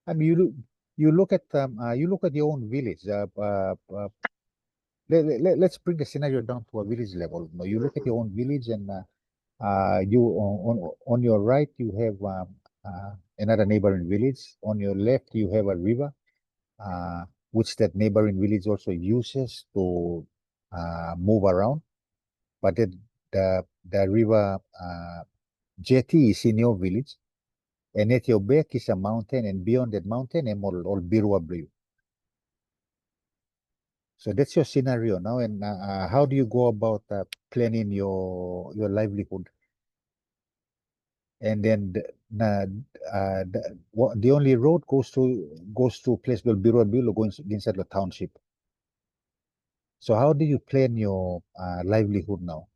I mean, you look at your own village. Let's bring the scenario down to a village level. You look at your own village, and you on your right you have another neighboring village. On your left you have a river, which that neighboring village also uses to move around. But the river jetty is in your village, and at your back is a mountain, and beyond that mountain, all Birwa Blue. So that's your scenario now, and how do you go about planning your livelihood? and then the only road goes to a place called Biro going inside the township. So how do you plan your livelihood now?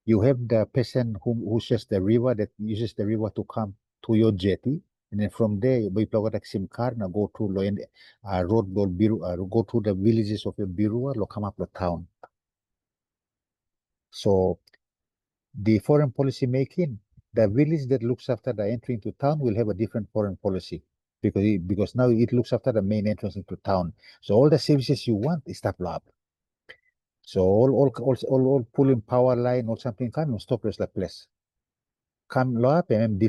You have the person who uses the river to come to your jetty, and then from there we plug a SIM card now go to road go to the villages of your Birua, come up the town. So the foreign policy making, the village that looks after the entry into town will have a different foreign policy because now it looks after the main entrance into town. So all the services you want is tap lab. So all pulling power line or something come and stop the place. Come up and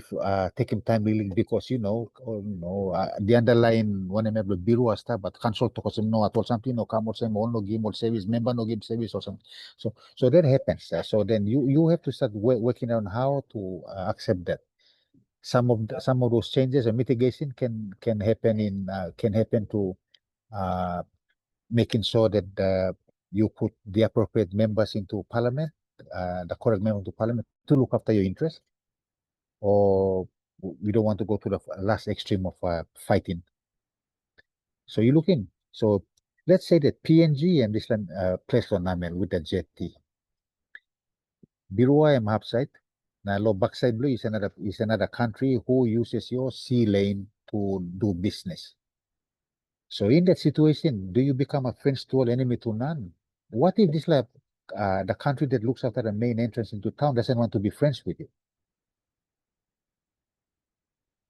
take him time really because the underlying one of the bureau stuff but cancel to cause no at all something no come or say no game or service member no give service or something. So that happens. So then you have to start working on how to accept that. Some of those changes and mitigation can happen to making sure that you put the appropriate members into parliament, the correct member into parliament to look after your interests, or we don't want to go to the last extreme of fighting. So you look in. So let's say that PNG and this land place on Namel with the jetty. Birua and Mahapsite. Now, Backside Blue is another country who uses your sea lane to do business. So in that situation, do you become a friend to all, enemy to none? What if this the country that looks after the main entrance into town doesn't want to be friends with you?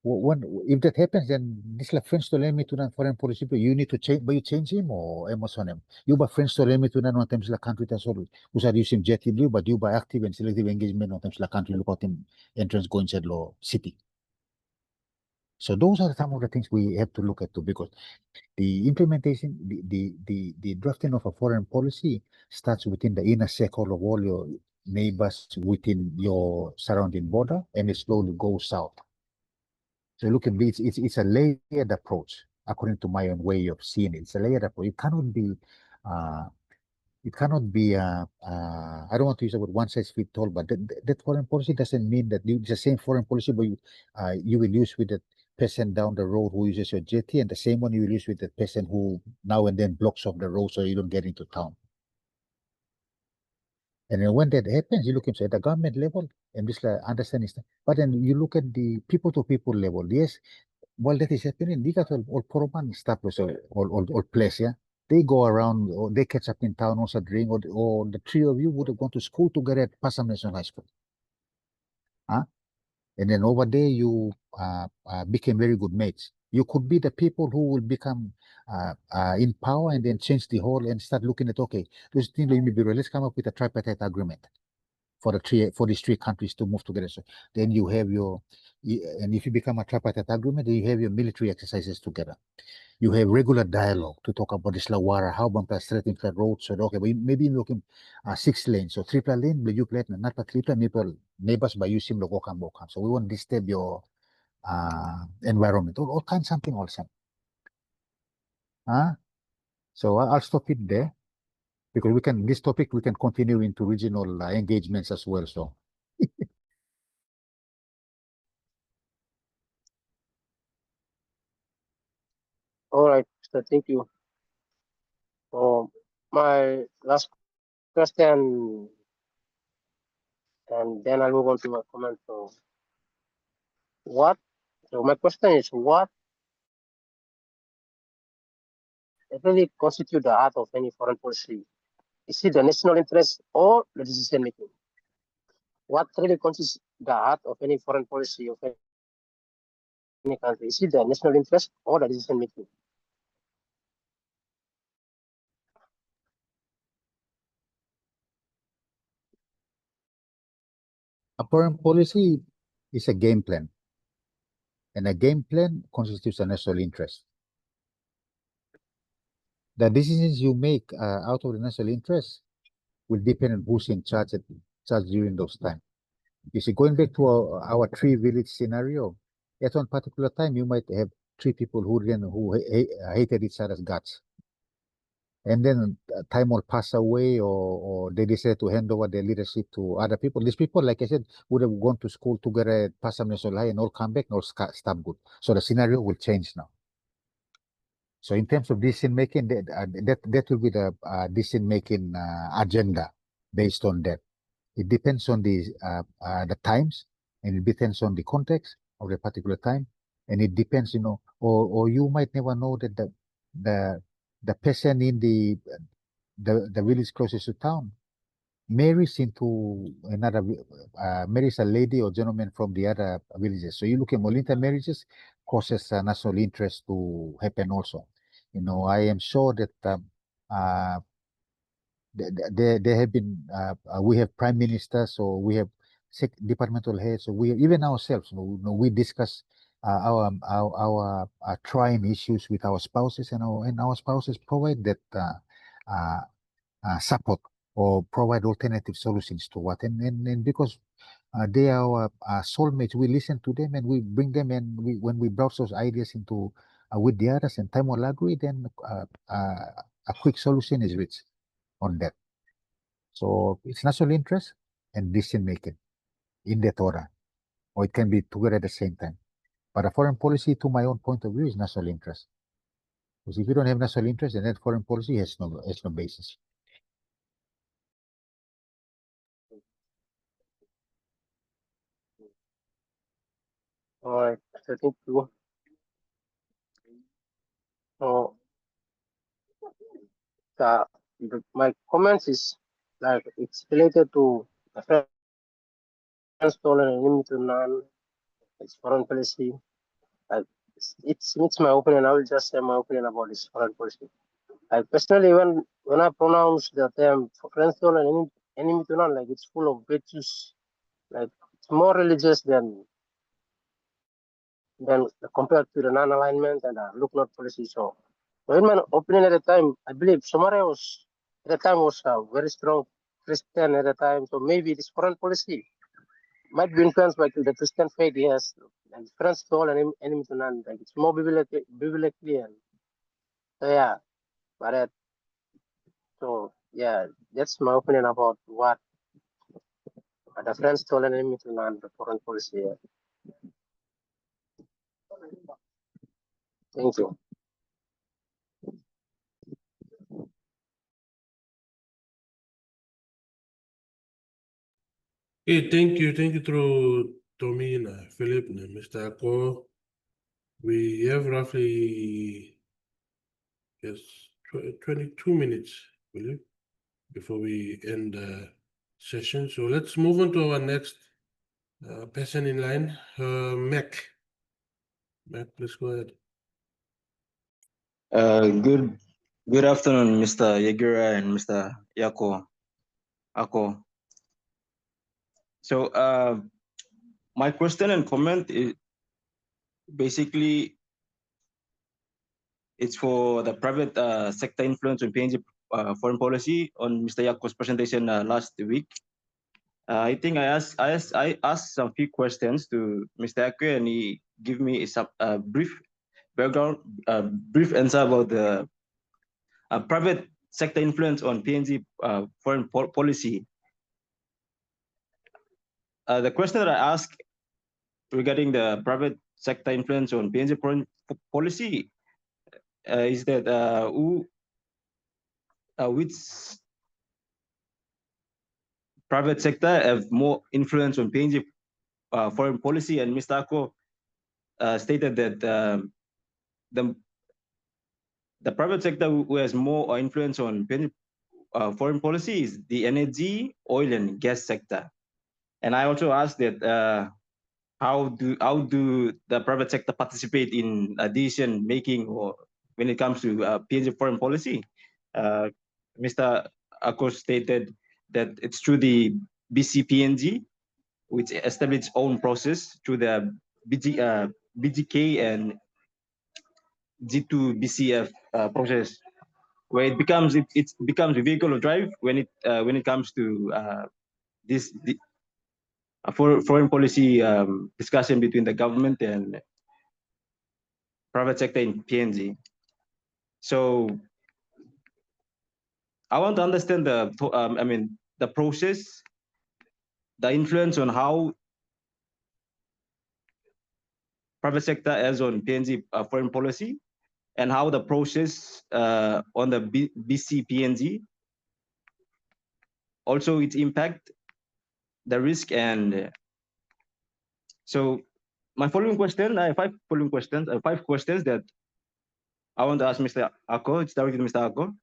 If that happens, then this friends to enemy to none foreign policy, you need to change, but you change him or on him. You by friends to enemy to none one times the country that's all who's are using jetty blue, but you by active and selective engagement one times the country look out him entrance going inside law city. So those are some of the things we have to look at too, because the implementation, the drafting of a foreign policy starts within the inner circle of all your neighbors within your surrounding border, and it slowly goes south. So look at this, it's a layered approach, according to my own way of seeing it. It's a layered approach. I don't want to use the word one size fits all, but that foreign policy doesn't mean that it's the same foreign policy, but you will use with the person down the road who uses your jetty, and the same one you will use with the person who now and then blocks off the road so you don't get into town. And then when that happens, you look at the government level and just understanding stuff. But then you look at the people-to-people level. Yes, while that is happening, they got all Poroman stuff, so all place, yeah. They go around or they catch up in town, also drink, or the three of you would have gone to school together at Pasam National High School. Huh? And then over there, you became very good mates. You could be the people who will become in power and then change the whole and start looking at, okay, those things let's come up with a tripartite agreement for these three countries to move together. So then you have and if you become a tripartite agreement, then you have your military exercises together. You have regular dialogue to talk about this Lawara, how Bampa straight the road. So okay, but maybe looking 6 lanes. So triple lane, but you play not a triple neighbors by using logo come. So we won't disturb your environment. All kinds something also. So I'll stop it there because this topic we can continue into regional engagements as well. So All right, so thank you. My last question, and then I'll move on to my comment. So my question is, what really constitute the heart of any foreign policy? Is it the national interest or the decision making? What really constitutes the heart of any foreign policy of any country? Is it the national interest or the decision making? a foreign policy is a game plan, and a game plan constitutes a national interest. The decisions you make out of the national interest will depend on who's in charge during those times. You see, going back to our three village scenario, at one particular time, you might have three people who hated each other's guts. and then time will pass away, or they decide to hand over their leadership to other people. These people, like I said, would have gone to school together at Pasam Nesolai and all come back and all stop good. So the scenario will change now. So in terms of decision making, that will be the decision making agenda based on that. It depends on the times, and it depends on the context of the particular time, and it depends, or you might never know that the person in the village closest to town marries into marries a lady or gentleman from the other villages. So you look at more intermarriages causes national interest to happen also. I am sure that there have been we have prime ministers, or we have departmental heads, or we even ourselves. We discuss our trying issues with our spouses, and our spouses provide that support or provide alternative solutions to what, and because they are our soulmates, we listen to them and we bring them, and when we browse those ideas into with the others, and time will agree, then a quick solution is reached on that. So it's national interest and decision making in that order, or it can be together at the same time. But a foreign policy, to my own point of view, is national interest. Because if you don't have national interest, then that foreign policy has no basis. All right, so thank you. So, my comments is like it's related to the friends stolen and enemy to none. It's foreign policy. Like it's my opinion. I will just say my opinion about this foreign policy. Like personally, when I pronounce the term friends stolen and enemy to none, like it's full of virtues. Like it's more religious than compared to the non-alignment and the look not policy. So in my opinion at the time, I believe Somalia was at the time was very strong Christian at the time. So maybe this foreign policy might be influenced by the Christian faith. Yes, and friends to all and enemy to none. Like it's more biblically and so yeah. But so yeah, that's my opinion about what the friends to all and enemy to none, the foreign policy. Yeah. Thank you. Okay, thank you through Tommy and Philip and Mr. Ako. We have roughly 22 minutes, Philip, before we end the session. So let's move on to our next person in line, Mac. Mac, please go ahead. Good afternoon, Mr. Yagura and Mr. Ako. So my question and comment is basically it's for the private sector influence on PNG foreign policy on Mr. Yako's presentation last week. I think I asked some few questions to Mr. Yako, and he gave me a brief background, brief answer about the private sector influence on PNG foreign policy. The question that I asked regarding the private sector influence on PNG foreign policy is that which private sector have more influence on PNG foreign policy, and Mr. Ako stated that the private sector who has more influence on PNG foreign policy is the energy, oil, and gas sector. And I also asked that how do the private sector participate in decision making or when it comes to PNG foreign policy? Mr. Ako stated that it's through the BCPNG, which established its own process through the BGK and G2BCF process, where it becomes a vehicle of drive when it comes to this foreign policy discussion between the government and private sector in PNG. So I want to understand the process, the influence on how private sector has on PNG foreign policy, and how the process on the BC PNG, also its impact, the risk, and so my following question, I have five following questions, five questions that I want to ask Mr. Ako. It's directed to Mr. Ako.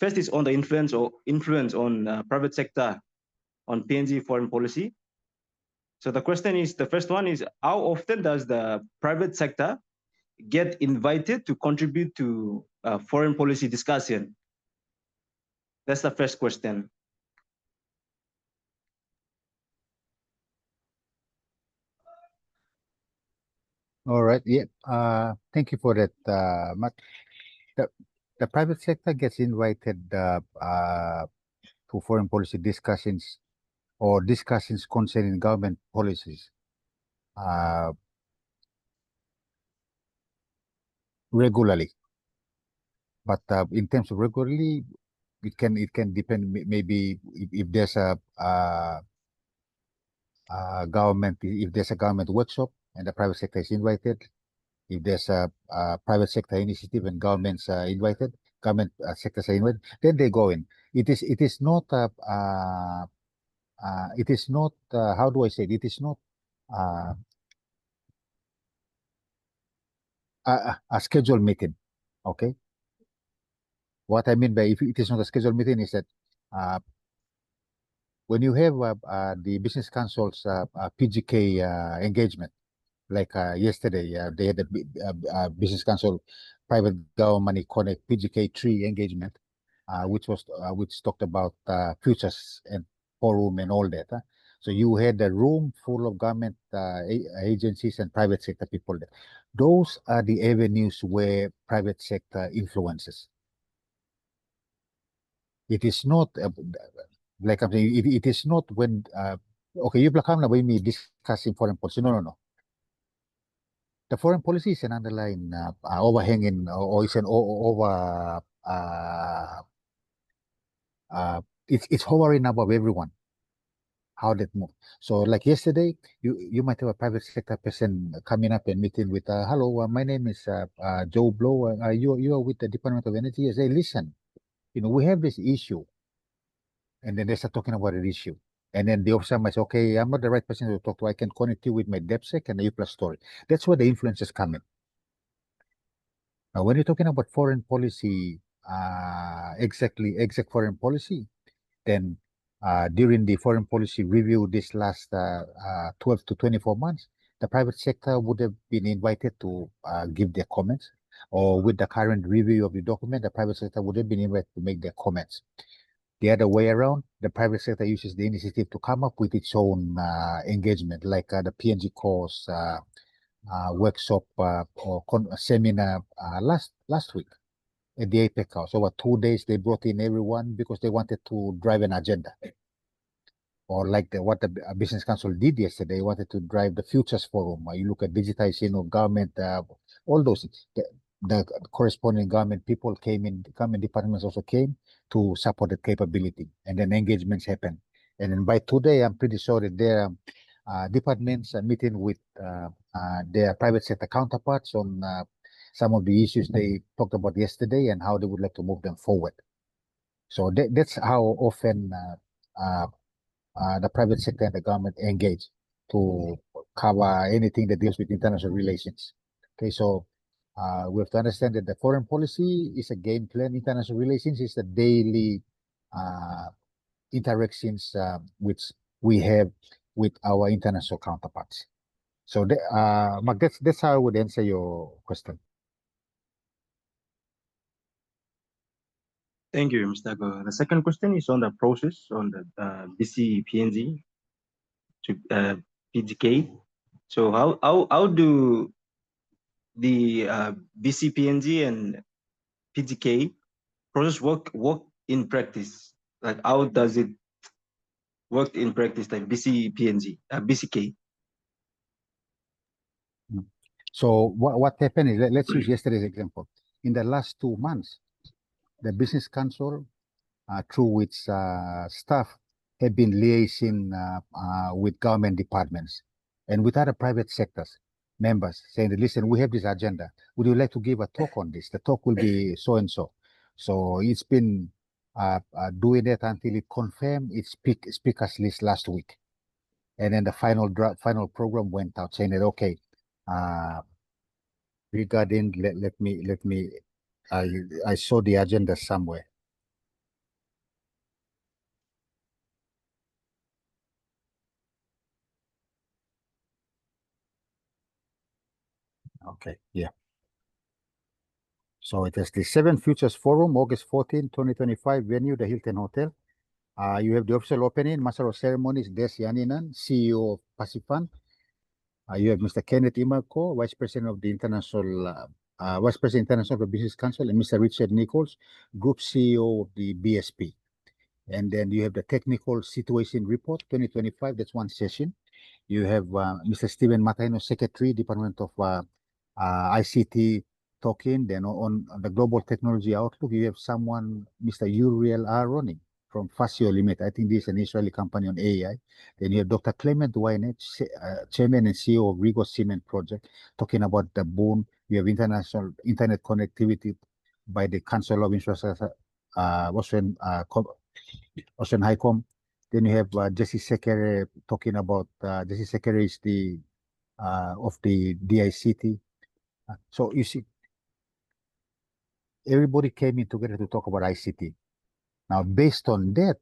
First is on the influence on private sector on PNG foreign policy. So the question is, the first one is, how often does the private sector get invited to contribute to foreign policy discussion? That's the first question. All right. Yeah. Thank you for that, Matt. The private sector gets invited to foreign policy discussions or discussions concerning government policies regularly. But in terms of regularly, it can depend. Maybe if there's a government, if there's a government workshop and the private sector is invited, if there's a private sector initiative and governments are invited, government sectors are invited, then they go in. It is not how do I say it? It is not a scheduled meeting. Okay. What I mean by if it is not a scheduled meeting is that when you have the business council's PGK engagement, like yesterday, they had a business council private government connect PGK3 engagement, which talked about futures and forum and all that. So you had a room full of government agencies and private sector people there. Those are the avenues where private sector influences. It is not like I'm saying. It is not when okay, you belakang na ba me discussing foreign policy? No. The foreign policy is an underlying overhanging or is an over it's hovering above everyone. How that move. So like yesterday, you might have a private sector person coming up and meeting with hello, my name is Joe Blow. You are with the Department of Energy. I say, listen, we have this issue, and then they start talking about an issue. And then the officer might say, okay, I'm not the right person to talk to. I can connect you with my DepSec and the U+ story. That's where the influence is coming. Now, when you're talking about foreign policy, exact foreign policy, then during the foreign policy review this last 12 to 24 months, the private sector would have been invited to give their comments, or with the current review of the document, the private sector would have been invited to make their comments. The other way around, the private sector uses the initiative to come up with its own engagement, like the PNG course workshop or seminar last week at the APEC House. Over 2 days, they brought in everyone because they wanted to drive an agenda. Or like what the Business Council did yesterday, they wanted to drive the Futures Forum. You look at digitization of government, all those things. The corresponding government people came in, government departments also came to support the capability, and then engagements happen. And then by today, I'm pretty sure that their departments are meeting with their private sector counterparts on some of the issues they talked about yesterday and how they would like to move them forward. So that's how often the private sector and the government engage to cover anything that deals with international relations. Okay, so we have to understand that the foreign policy is a game plan. International relations is the daily interactions which we have with our international counterparts. So, Mark, that's how I would answer your question. Thank you, Mr. Go. The second question is on the process on the BC PNG to PGK. So how do the BC PNG and PGK process work in practice? Like how does it work in practice, like BC PNG, BCK? So what happened is, let's use yesterday's example. In the last 2 months, the Business Council through its staff, have been liaising with government departments and with other private sectors members, saying, listen, we have this agenda. Would you like to give a talk on this? The talk will be so and so. So it's been doing it until it confirmed its speakers list last week. And then the final program went out saying that, okay, regarding, let me, I saw the agenda somewhere. Okay, yeah. So it is the 7 Futures Forum, August 14, 2025, venue, the Hilton Hotel. You have the official opening, Master of Ceremonies, Des Yaninan, CEO of Pasifan. You have Mr. Kenneth Imako, Vice President of the Vice President International Business Council, and Mr. Richard Nichols, Group CEO of the BSP. And then you have the Technical Situation Report 2025, that's one session. You have Mr. Stephen Matano, Secretary, Department of ICT, talking. Then on the Global Technology Outlook, you have someone, Mr. Uriel Aroni from Fasio Limited. I think this is an Israeli company on AI. Then you have Dr. Clement Wynette, Chairman and CEO of Rigo Cement Project, talking about the boom. You have international internet connectivity by the Council of Infrastructure, Ocean HICOM. Then you have Jesse Sekere talking about Jesse Sekere is the of the DICT. So you see, everybody came in together to talk about ICT. Now, based on that,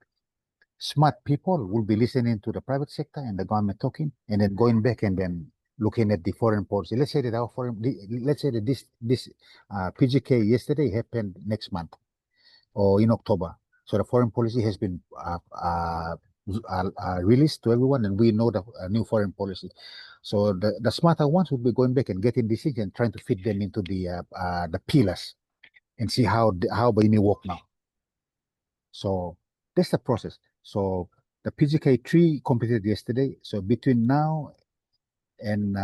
smart people will be listening to the private sector and the government talking, and then going back and then looking at the foreign policy. Let's say that this PGK yesterday happened next month or in October. So the foreign policy has been released to everyone, and we know the new foreign policy. So the smarter ones will be going back and getting decisions, trying to fit them into the pillars, and see how they work now. So that's the process. So the PGK3 completed yesterday. So between now and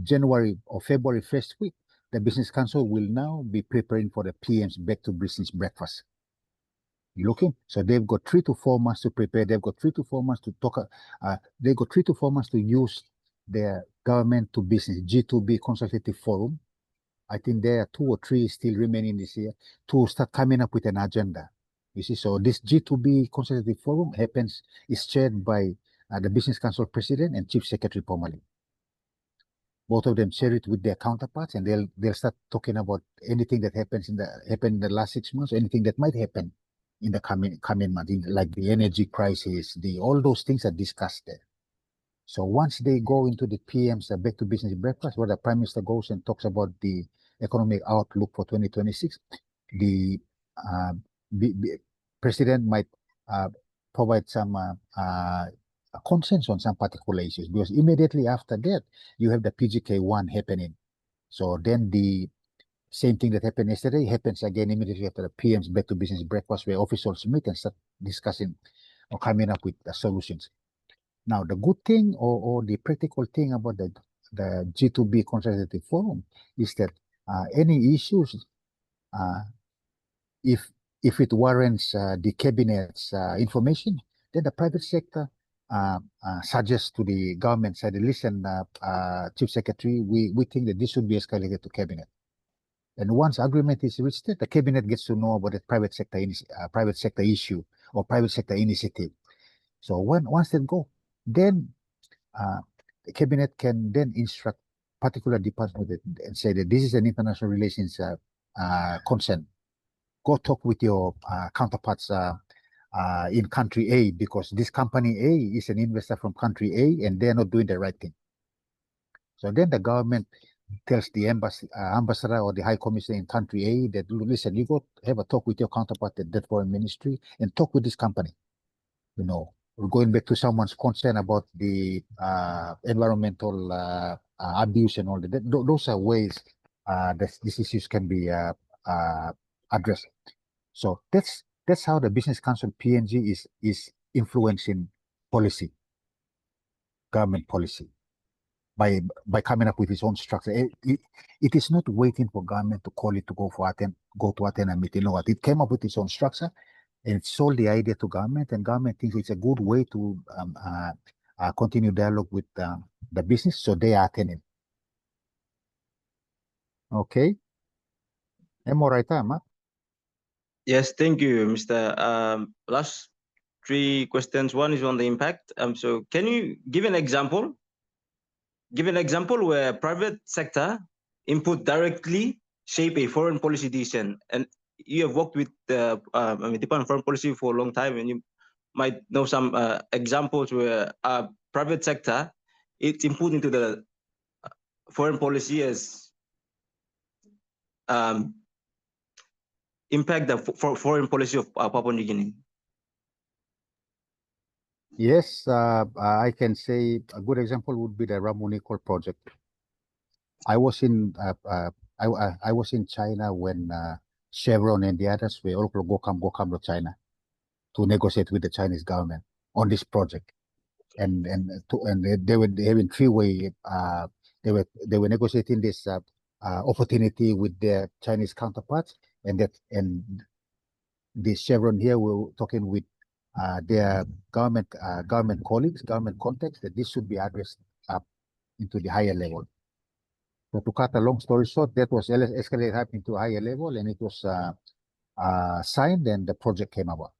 January or February first week, the Business Council will now be preparing for the PM's back to business breakfast. You looking? So they've got 3 to 4 months to prepare. They've got 3 to 4 months to talk. They've got 3 to 4 months to use their government to business G2B consultative forum. I think there are 2 or 3 still remaining this year to start coming up with an agenda. You see, so this G2B consultative forum is chaired by the Business Council President and Chief Secretary Pomali. Both of them share it with their counterparts, and they'll start talking about anything that happened in the last 6 months, anything that might happen in the coming months, like the energy crisis, all those things are discussed there. So once they go into the PM's back to business breakfast, where the Prime Minister goes and talks about the economic outlook for 2026, the President might provide some consensus on some particular issues, because immediately after that, you have the PGK1 happening. So then the same thing that happened yesterday happens again immediately after the PM's back to business breakfast, where officials meet and start discussing or coming up with solutions. Now, the good thing or the practical thing about the G2B consultative forum is that any issues, if it warrants the cabinet's information, then the private sector suggests to the government side, listen, Chief Secretary, we think that this should be escalated to cabinet. And once agreement is reached, the cabinet gets to know about the private sector issue or private sector initiative. So once they go, then the cabinet can then instruct particular department and say that this is an international relations concern. Go talk with your counterparts in country A, because this company A is an investor from country A and they're not doing the right thing. So then the government tells the ambassador or the high commissioner in country A that, listen, you go have a talk with your counterpart at that foreign ministry and talk with this company. You know, we're going back to someone's concern about the environmental abuse and all that. Those are ways that these issues can be addressed. So that's how the Business Council PNG is influencing policy, government policy. by coming up with its own structure. It is not waiting for government to call it to go to attend a meeting. No, it came up with its own structure, and it sold the idea to government, and government thinks it's a good way to continue dialogue with the business, so they are attending. Okay. Am I right, Ma? Yes, thank you, Mr. Last three questions. One is on the impact. So can you give an example? Give an example where private sector input directly shape a foreign policy decision. And you have worked with the Department of Foreign Policy for a long time, and you might know some examples where private sector its input into the foreign policy as impact the foreign policy of Papua New Guinea. Yes, I can say a good example would be the Ramonikol project. I was in I was in China when Chevron and the others were all go come to China to negotiate with the Chinese government on this project, and they were having three-way. They were negotiating this opportunity with their Chinese counterparts, and the Chevron here were talking with their government colleagues, government contacts, that this should be addressed up into the higher level. So to cut a long story short, that was escalated up into a higher level, and it was signed, and the project came about.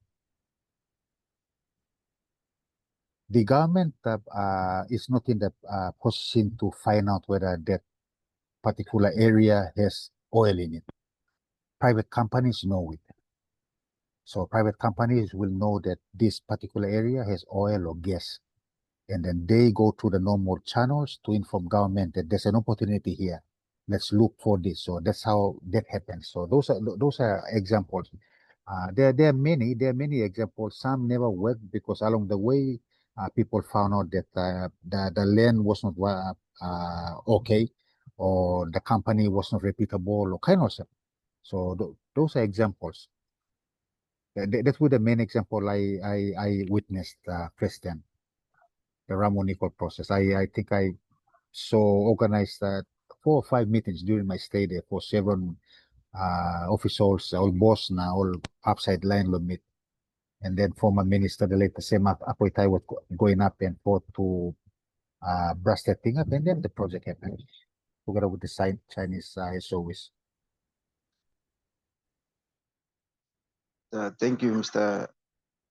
The government is not in the position to find out whether that particular area has oil in it. Private companies know it. So private companies will know that this particular area has oil or gas, and then they go through the normal channels to inform government that there's an opportunity here. Let's look for this. So that's how that happens. So those are examples. There are many examples. Some never worked because along the way people found out that the land was not okay, or the company was not reputable, or kind of stuff. So those are examples. That was the main example I witnessed, President, the Ramonikol process. I think I organized 4 or 5 meetings during my stay there for several officials, all boss now, all upside landlord meet. And then former minister, the late same Apoitai was going up and forth to brush that thing up, and then the project happened together with the Chinese SOEs. Thank you, Mr.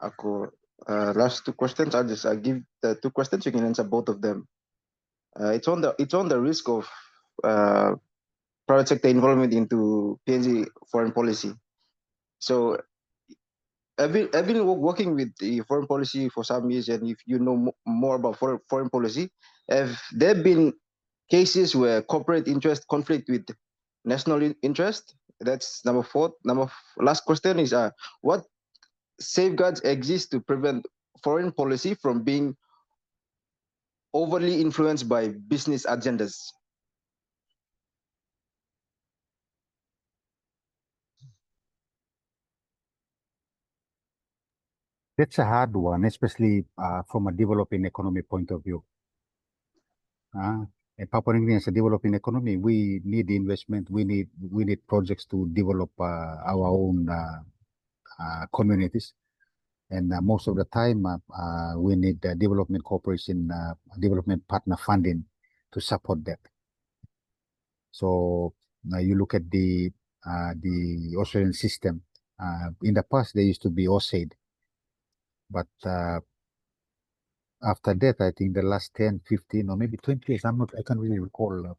Ako. Last two questions. I'll give the 2 questions. You can answer both of them. It's on the risk of private sector involvement into PNG foreign policy. So I've been working with the foreign policy for some years, and if you know more about foreign policy, have there been cases where corporate interest conflict with national interest? That's number 4. Last question is what safeguards exist to prevent foreign policy from being overly influenced by business agendas? That's a hard one, especially from a developing economy point of view. And Papua New Guinea is a developing economy. We need investment. We need projects to develop our own communities. And most of the time, we need development cooperation, development partner funding to support that. So you look at the Australian system. In the past, there used to be OSAID, but after that, I think the last 10, 15, or maybe 20 years, I can't really recall.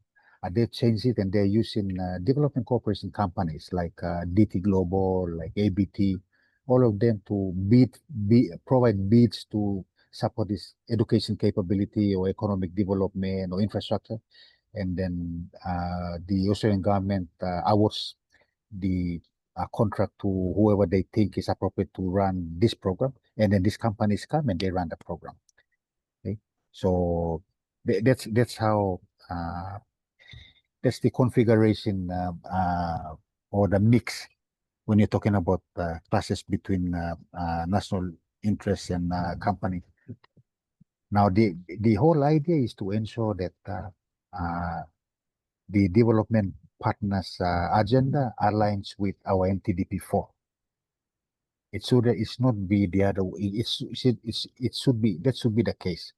They changed it, and they're using development cooperation companies like DT Global, like ABT, all of them to provide bids to support this education capability or economic development or infrastructure. And then the Australian government awards the contract to whoever they think is appropriate to run this program. And then these companies come and they run the program. Okay, so that's how that's the configuration or the mix when you're talking about classes between national interests and company. Now, the whole idea is to ensure that the development partners' agenda aligns with our MTDP4. It not be the other way. It should be, that should be the case.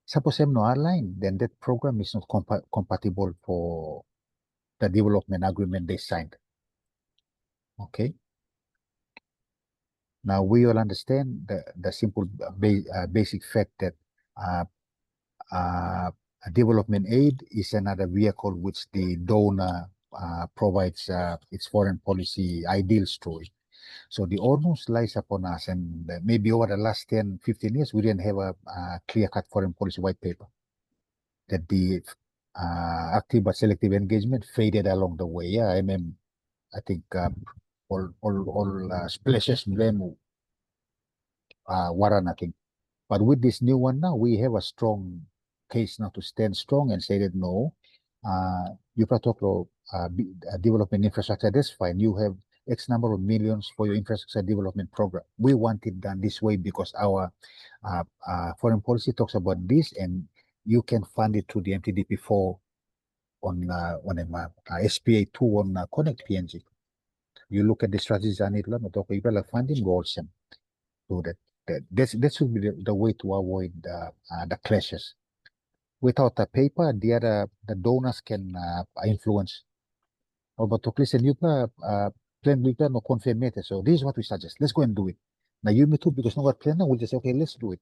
Suppose I'm not aligned, then that program is not compatible for the development agreement they signed. Okay. Now we all understand the simple basic fact that development aid is another vehicle which the donor provides its foreign policy ideals to. So the onus lies upon us, and maybe over the last 10, 15 years, we didn't have a clear-cut foreign policy white paper. That the active but selective engagement faded along the way. Yeah, I think all splashes blame Warren, I think. But with this new one now, we have a strong case now to stand strong and say that no, you can talk about development infrastructure, that's fine. You have X number of millions for your infrastructure development program. We want it done this way because our foreign policy talks about this, and you can fund it through the MTDP4 on SPA2 on Connect PNG. You look at the strategies on it, you can funding goals and do that. That should be the way to avoid the clashes. Without a paper, the donors can influence. But to listen, you plan no confirm it. So this is what we suggest. Let's go and do it. Now you me too, because no plan now, we'll just say, okay, let's do it.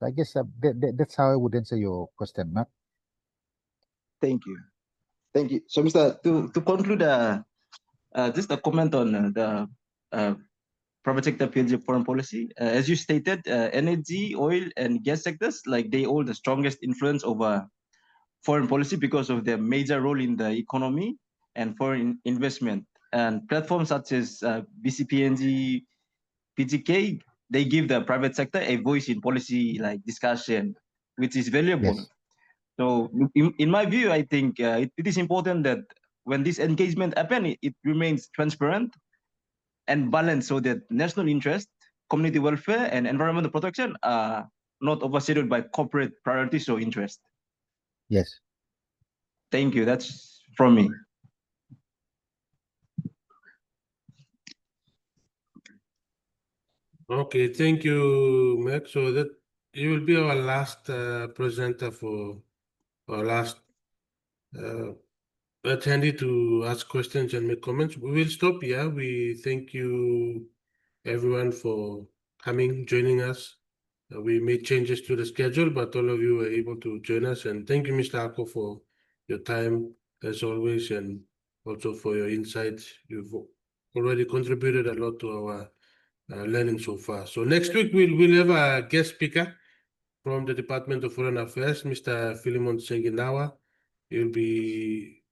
I guess that's how I would answer your question, Mark. Thank you. Thank you. So, Mr. To conclude, just a comment on the private sector PNG foreign policy. As you stated, energy, oil, and gas sectors, like they hold the strongest influence over foreign policy because of their major role in the economy and foreign investment. And platforms such as BCPNG, PGK, they give the private sector a voice in policy like discussion, which is valuable. Yes. So in my view, I think it is important that when this engagement happens, it remains transparent and balanced so that national interest, community welfare, and environmental protection are not overshadowed by corporate priorities or interest. Yes. Thank you. That's from me. Okay, thank you, Mac. So that you will be our last presenter for our last attendee to ask questions and make comments. We will stop here. We thank you, everyone, for coming, joining us. We made changes to the schedule, but all of you were able to join us. And thank you, Mr. Ako, for your time, as always, and also for your insights. You've already contributed a lot to our learning so far. So next week, we'll have a guest speaker from the Department of Foreign Affairs, Mr. Philemon Senginawa. He'll be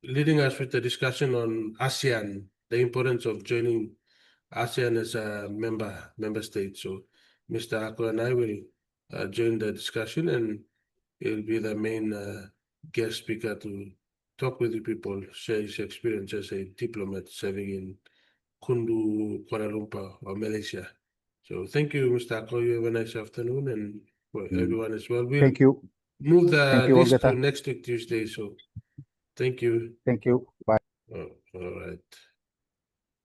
leading us with a discussion on ASEAN, the importance of joining ASEAN as a member state. So Mr. Ako and I will join the discussion, and he'll be the main guest speaker to talk with the people, share his experience as a diplomat serving in Kundu, Kuala Lumpur, or Malaysia. So thank you, Mr. Ako. You have a nice afternoon, and for everyone as well. We'll Thank you. move the Thank you, list to Olgeta. next week, Tuesday. So thank you. Thank you. Bye. All right.